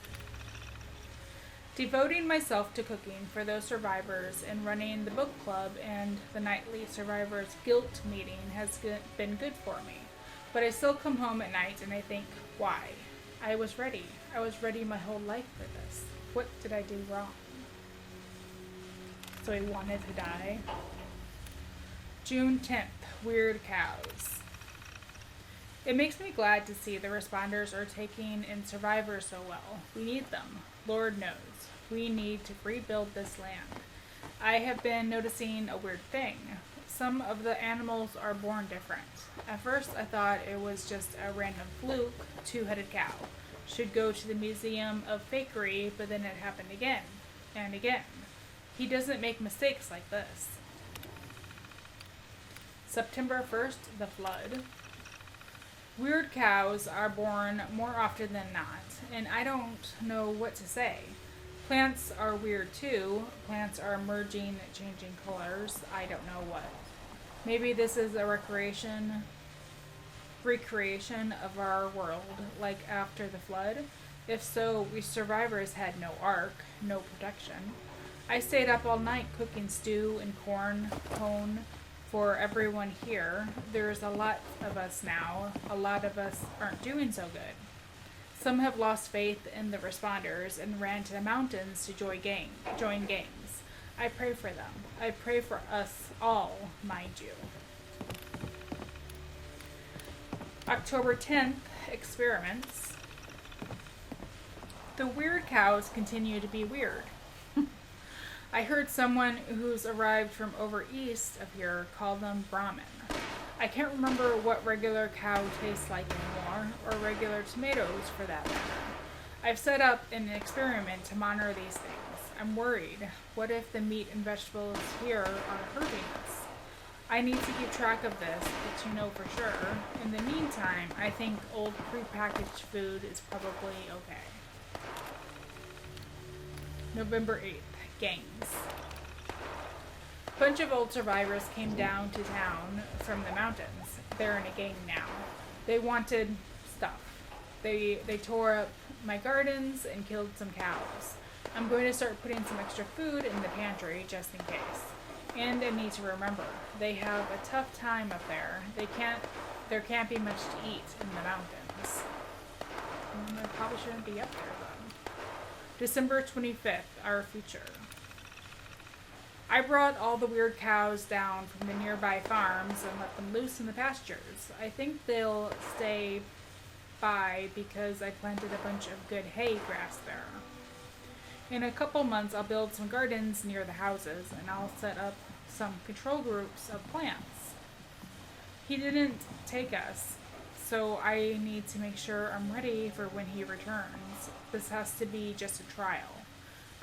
Devoting myself to cooking for those survivors and running the book club and the nightly survivors guilt meeting has been good for me. But I still come home at night and I think, why? I was ready. I was ready my whole life for this. What did I do wrong? So I wanted to die. June 10th, weird cows. It makes me glad to see the responders are taking in survivors so well. We need them. Lord knows. We need to rebuild this land. I have been noticing a weird thing. Some of the animals are born different. At first I thought it was just a random fluke, two-headed cow. Should go to the Museum of Fakery, but then it happened again and again. He doesn't make mistakes like this. September 1st, the flood. Weird cows are born more often than not, and I don't know what to say. Plants are weird too. Plants are emerging, changing colors. I don't know what. Maybe this is a recreation of our world, like after the flood. If so, we survivors had no ark, no protection. I stayed up all night cooking stew and corn pone for everyone here. There's a lot of us now. A lot of us aren't doing so good. Some have lost faith in the responders and ran to the mountains to join gangs. I pray for them. I pray for us all, mind you. October 10th, experiments. The weird cows continue to be weird. I heard someone who's arrived from over east of here call them Brahmin. I can't remember what regular cow tastes like anymore, or regular tomatoes for that matter. I've set up an experiment to monitor these things. I'm worried. What if the meat and vegetables here are hurting us? I need to keep track of this, but to know for sure. In the meantime, I think old prepackaged food is probably okay. November 8th, gangs. A bunch of old survivors came down to town from the mountains. They're in a gang now. They wanted stuff. They tore up my gardens and killed some cows. I'm going to start putting some extra food in the pantry just in case. And I need to remember, they have a tough time up there. There can't be much to eat in the mountains. I probably shouldn't be up there then. December 25th, our future. I brought all the weird cows down from the nearby farms and let them loose in the pastures. I think they'll stay by because I planted a bunch of good hay grass there. In a couple months, I'll build some gardens near the houses and I'll set up some control groups of plants. He didn't take us, so I need to make sure I'm ready for when he returns. This has to be just a trial.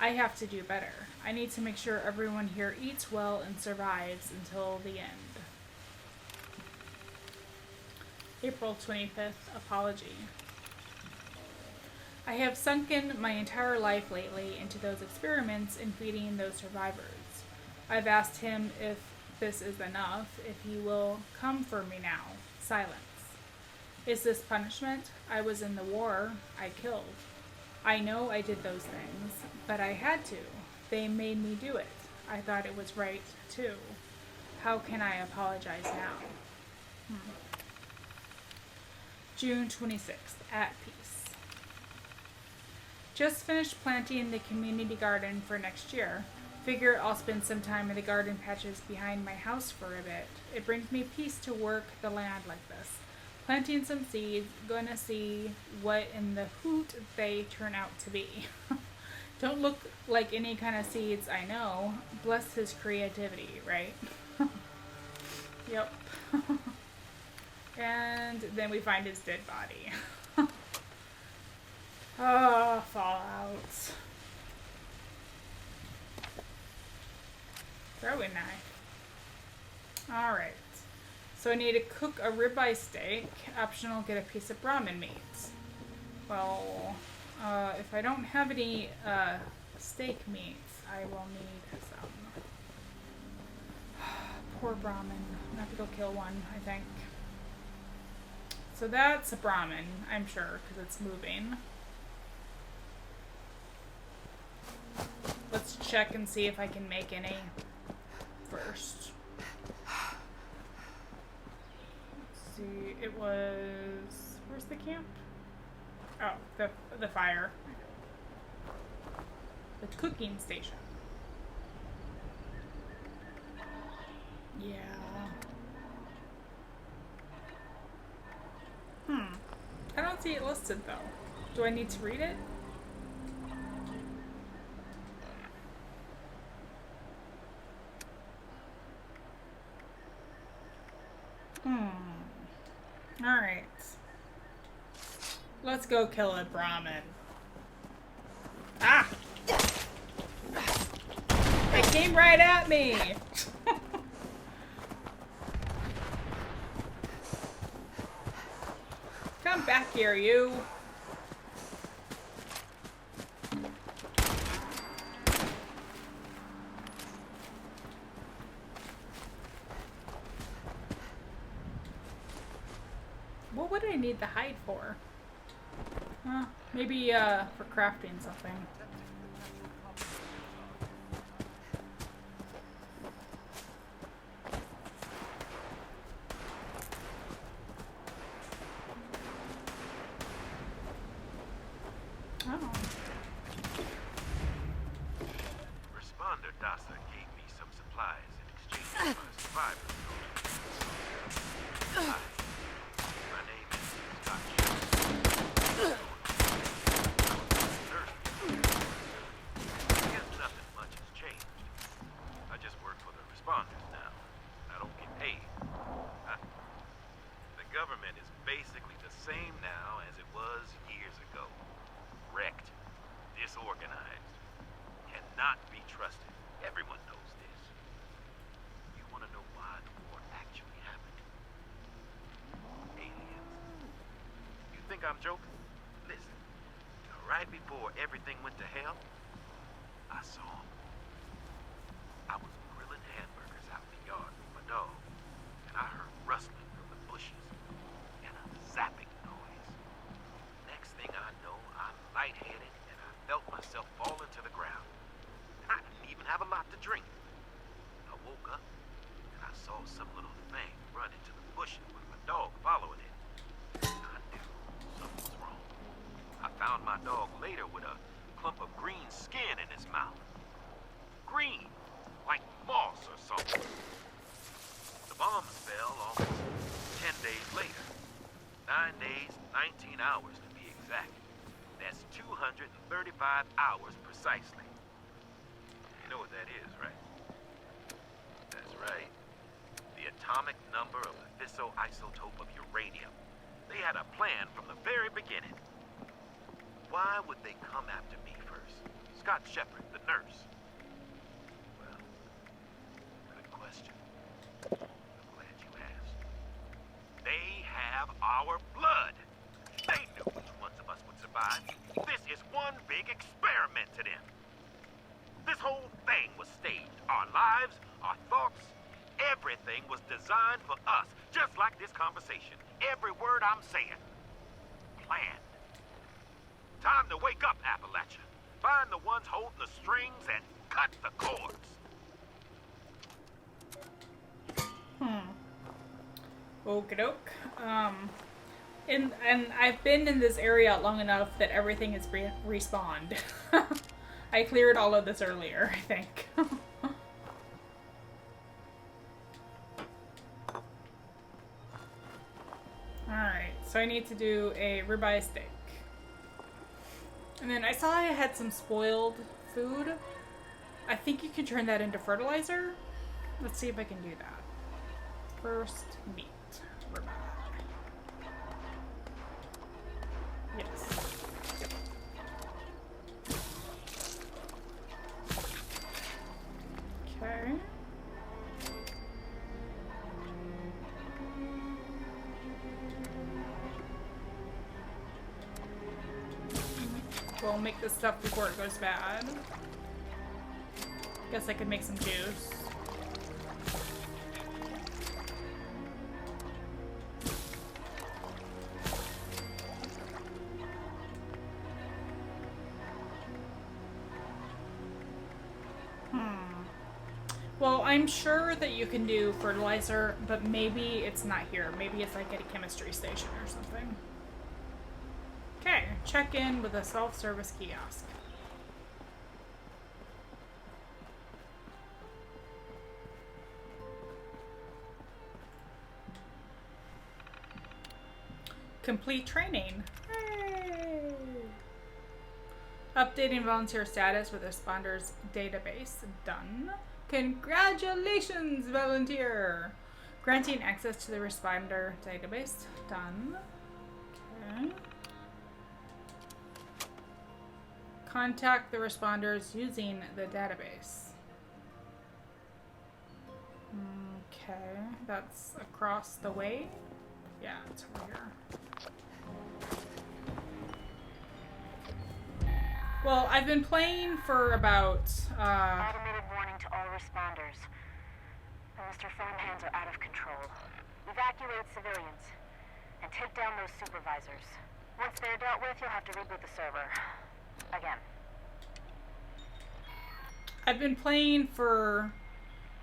I have to do better. I need to make sure everyone here eats well and survives until the end. April 25th, apology. I have sunken my entire life lately into those experiments in feeding those survivors. I've asked him if this is enough, if he will come for me now. Silence. Is this punishment? I was in the war. I killed. I know I did those things, but I had to. They made me do it. I thought it was right, too. How can I apologize now? June 26th, at peace. Just finished planting the community garden for next year. Figure I'll spend some time in the garden patches behind my house for a bit. It brings me peace to work the land like this. Planting some seeds, gonna see what in the hoot they turn out to be. Don't look like any kind of seeds I know. Bless his creativity, right? Yep. And then we find his dead body. Oh, Fallout. Throwing knife. Alright. So I need to cook a ribeye steak. Optional, get a piece of Brahmin meat. Well, if I don't have any steak meats, I will need some. Poor Brahmin. I'm gonna have to go kill one, I think. So that's a Brahmin, I'm sure, because it's moving. Let's check and see if I can make any first. Let's see, it was... Where's the camp? Oh, the fire. The cooking station. Yeah. I don't see it listed though. Do I need to read it? Alright. Let's go kill a Brahmin. Ah! It came right at me! Come back here, you! What would I need the hide for? Maybe for crafting something. Oh. Responder Dasa gave me some supplies in exchange for a survivor. Hi. My name is Scott. I guess nothing much has changed. I just work for the responders now. I don't get paid. The government is basically the same now as it was years ago. Wrecked, disorganized, cannot be trusted. Everyone knows this. You want to know why the war actually happened? Aliens. You think I'm joking? Listen, right before everything went to hell, I saw them. I was grilling hamburgers out in the yard with my dog, and I heard rustling from the bushes and a zapping noise. Next thing I know, I'm have a lot to drink. I woke up and I saw some little thing run into the bushes with my dog following it. I knew something was wrong. I found my dog later with a clump of green skin in his mouth. Green, like moss or something. The bombs fell almost 10 days later. 9 days, 19 hours to be exact. That's 235 hours precisely. You know what that is, right? That's right. The atomic number of the isotope of uranium. They had a plan from the very beginning. Why would they come after me first? Scott Shepard, the nurse. Well, good question. I'm glad you asked. They have our blood. They knew which ones of us would survive. This is one big experiment to them. This whole thing was staged. Our lives, our thoughts, everything was designed for us. Just like this conversation. Every word I'm saying. Planned. Time to wake up, Appalachia. Find the ones holding the strings and cut the cords. Okie doke. And I've been in this area long enough that everything is respawned. I cleared all of this earlier, I think. Alright, so I need to do a ribeye steak. And then I saw I had some spoiled food. I think you can turn that into fertilizer. Let's see if I can do that. First, meat. Ribeye. Yes. Okay. We'll make this stuff before it goes bad. Guess I could make some juice. Well, I'm sure that you can do fertilizer, but maybe it's not here. Maybe it's like at a chemistry station or something. Okay, check in with a self-service kiosk. Complete training. Yay! Updating volunteer status with responders database. Done. Congratulations, volunteer! Granting access to the responder database. Done. Okay. Contact the responders using the database. Okay, that's across the way. Yeah, it's over here. Well, I've been playing for about, Automated warning to all responders. The Mr. Phone hands are out of control. Evacuate civilians and take down those supervisors. Once they're dealt with, you'll have to reboot the server. Again. I've been playing for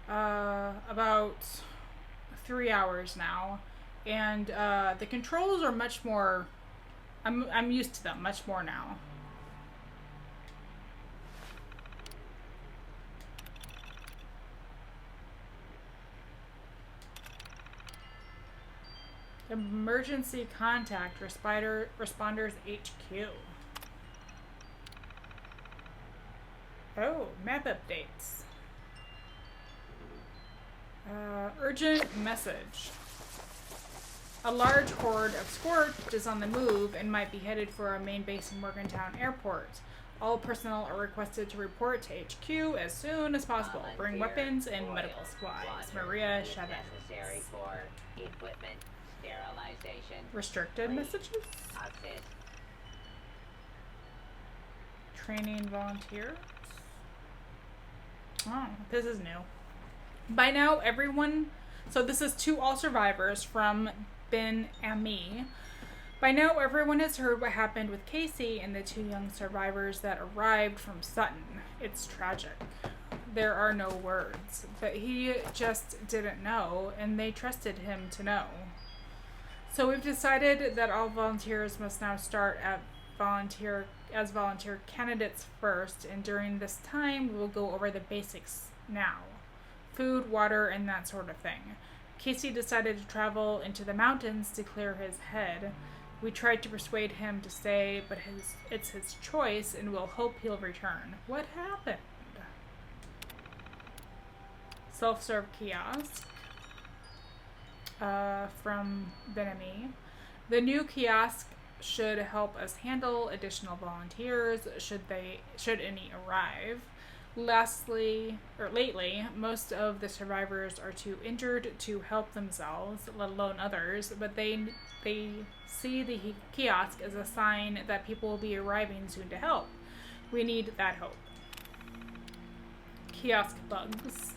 about 3 hours now, and the controls are much more. I'm used to them much more now. Emergency contact responders HQ. Oh, map updates. Urgent message. A large horde of Scorch is on the move and might be headed for our main base in Morgantown Airport. All personnel are requested to report to HQ as soon as possible. Bring weapons and medical supplies. Maria Chavez. Necessary for equipment sterilization. Restricted messages? Assist. Training volunteers. Oh, this is new. By now, everyone... So this is to all survivors from Ben and me. By now, everyone has heard what happened with Casey and the 2 young survivors that arrived from Sutton. It's tragic. there are no words, but he just didn't know, and they trusted him to know. So we've decided that all volunteers must now start as volunteer candidates first, and during this time we will go over the basics now. Food, water, and that sort of thing. Casey decided to travel into the mountains to clear his head. We tried to persuade him to stay, but it's his choice, and we'll hope he'll return. What happened? Self-serve kiosk. From Benami. The new kiosk should help us handle additional volunteers should any arrive. Lately, most of the survivors are too injured to help themselves, let alone others, but they see the kiosk as a sign that people will be arriving soon to help. We need that hope. Kiosk bugs.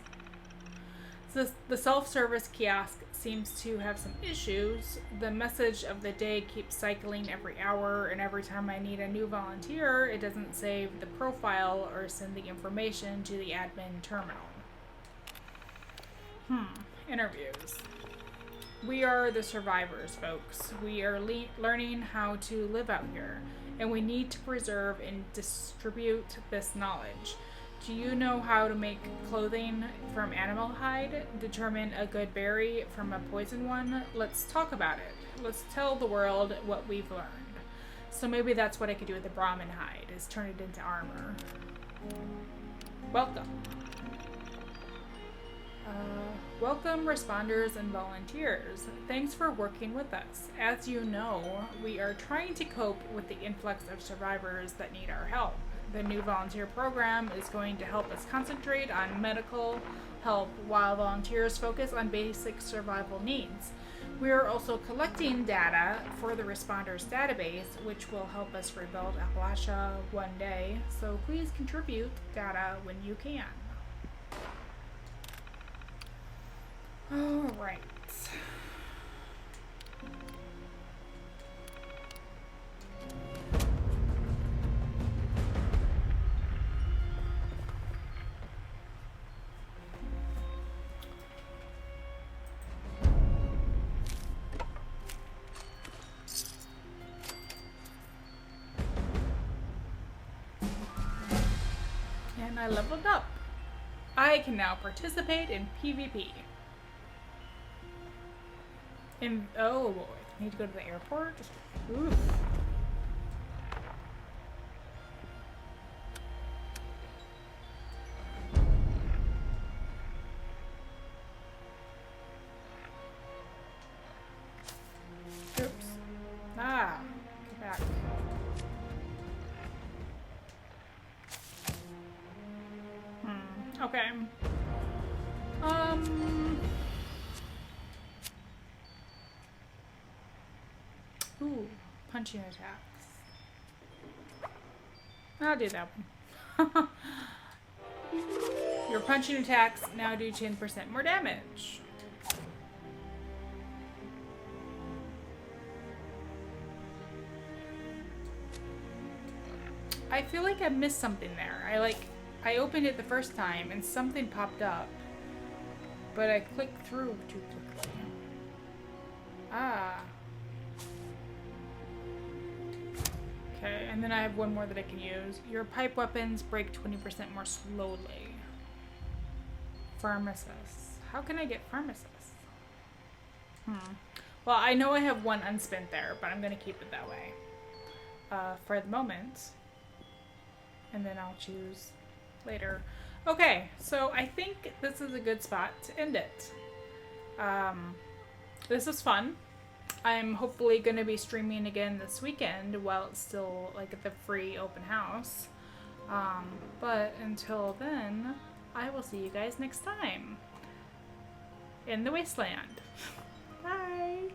The self-service kiosk seems to have some issues. The message of the day keeps cycling every hour, and every time I need a new volunteer, it doesn't save the profile or send the information to the admin terminal. Interviews. We are the survivors, folks. We are learning how to live out here, and we need to preserve and distribute this knowledge. Do you know how to make clothing from animal hide? Determine a good berry from a poison one? Let's talk about it. Let's tell the world what we've learned. So maybe that's what I could do with the Brahmin hide, is turn it into armor. Welcome. Welcome, responders and volunteers. Thanks for working with us. As you know, we are trying to cope with the influx of survivors that need our help. The new volunteer program is going to help us concentrate on medical help while volunteers focus on basic survival needs. We are also collecting data for the responders database, which will help us rebuild Appalachia one day, so please contribute data when you can. All right. And I leveled up. I can now participate in PvP. Oh boy, I need to go to the airport? Oof. Oops. Ah, get back. Okay. Ooh, punching attacks. I'll do that one. Your punching attacks now do 10% more damage. I feel like I missed something there. I opened it the first time and something popped up, but I clicked through too quickly. Ah. Okay, and then I have one more that I can use. Your pipe weapons break 20% more slowly. Pharmacist. How can I get pharmacist? Well, I know I have one unspent there, but I'm going to keep it that way. For the moment. And then I'll choose later. Okay, so I think this is a good spot to end it. This is fun. I'm hopefully going to be streaming again this weekend while it's still like at the free open house. But until then, I will see you guys next time in the Wasteland. Bye!